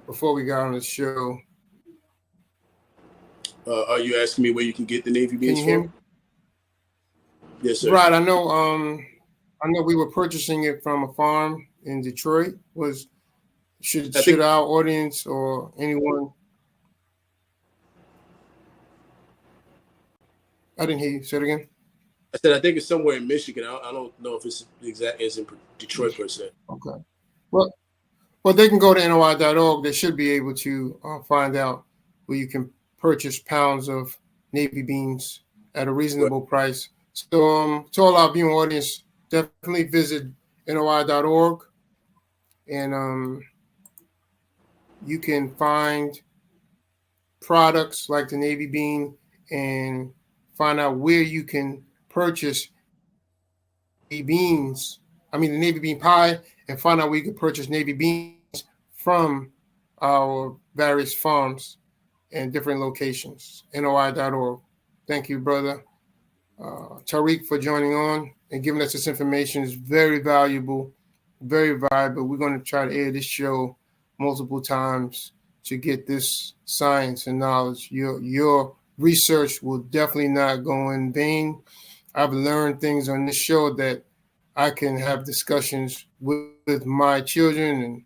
before we got on the show. Are you asking me where you can get the Navy beans Can you hear me? from? Yes, sir. Right. I know we were purchasing it from a farm in Detroit. Should our audience or anyone? I didn't hear you. Say it again. I said I think it's somewhere in Michigan. I don't know if it's in Detroit per se. Okay. Well, they can go to NOI.org. They should be able to find out where you can purchase pounds of Navy beans at a reasonable price. So, to all our viewing audience, definitely visit NOI.org, and you can find products like the Navy bean and find out where you can purchase the Navy bean pie, and find out where you can purchase Navy beans from our various farms and different locations. NOI.org. Thank you, brother Tariq, for joining on and giving us this information. Is very valuable very valuable. We're going to try to air this show multiple times to get this science and knowledge. Your research will definitely not go in vain. I've learned things on this show that I can have discussions with my children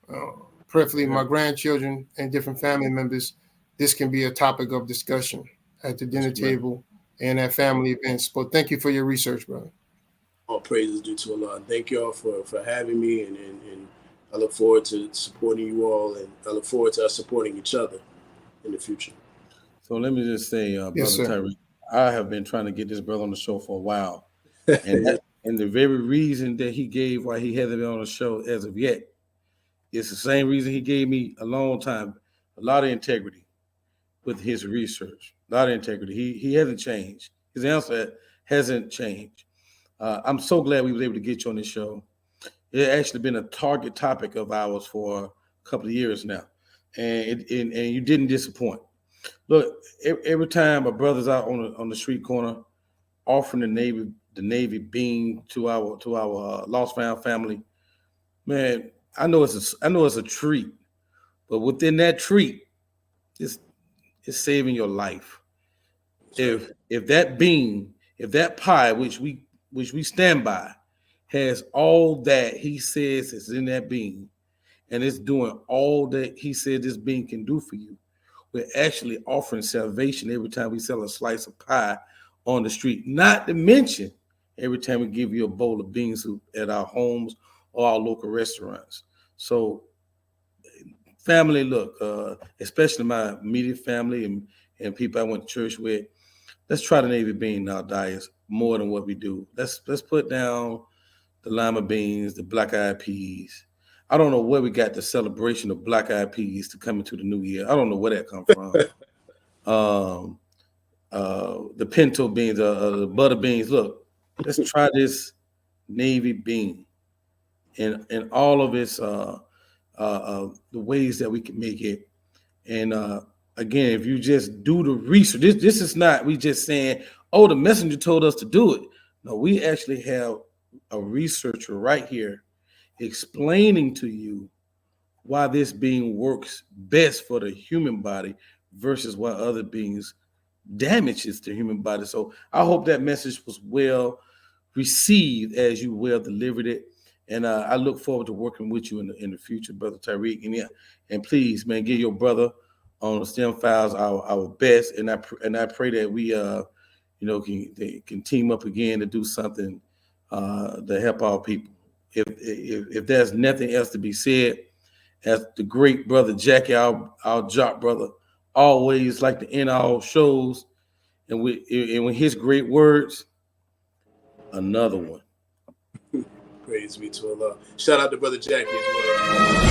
and preferably my grandchildren and different family members. This can be a topic of discussion at the dinner table and at family events. But thank you for your research, brother. All praises due to Allah. Thank you all for having me, and I look forward to supporting you all, and I look forward to us supporting each other in the future. So let me just say, Brother Tyreek, I have been trying to get this brother on the show for a while. And the very reason that he gave why he hasn't been on the show as of yet is the same reason he gave me a long time, a lot of integrity with his research, a lot of integrity. He hasn't changed. His answer hasn't changed. I'm so glad we were able to get you on this show. It's actually been a target topic of ours for a couple of years now, and you didn't disappoint. Look, every time a brother's out on the street corner offering the Navy bean to our lost found family, man, I know it's a treat, but within that treat, it's saving your life. If that bean, if that pie, which we stand by, has all that he says is in that bean, and it's doing all that he said this bean can do for you, we're actually offering salvation every time we sell a slice of pie on the street. Not to mention every time we give you a bowl of bean soup at our homes or our local restaurants. So, family, look, especially my immediate family and people I went to church with, let's try the Navy bean in our diets more than what we do. Let's put down the lima beans, the black-eyed peas. I don't know where we got the celebration of black-eyed peas to come into the new year. I don't know where that come from. The pinto beans, the butter beans. Look, let's try this Navy bean and all of its the ways that we can make it. And again, if you just do the research, this is not we just saying, oh, the messenger told us to do it. No, we actually have a researcher right here explaining to you why this being works best for the human body versus why other beings damages the human body. So I hope that message was well received as you well delivered it. And I look forward to working with you in the future, Brother Tyreek. And please, man, give your brother on the STEM Files our best. And I pray that we can team up again to do something to help our people. If there's nothing else to be said, as the great Brother Jackie, our jock brother, always like to end our shows, and with his great words, another one. Praise be to Allah. Shout out to Brother Jackie as well.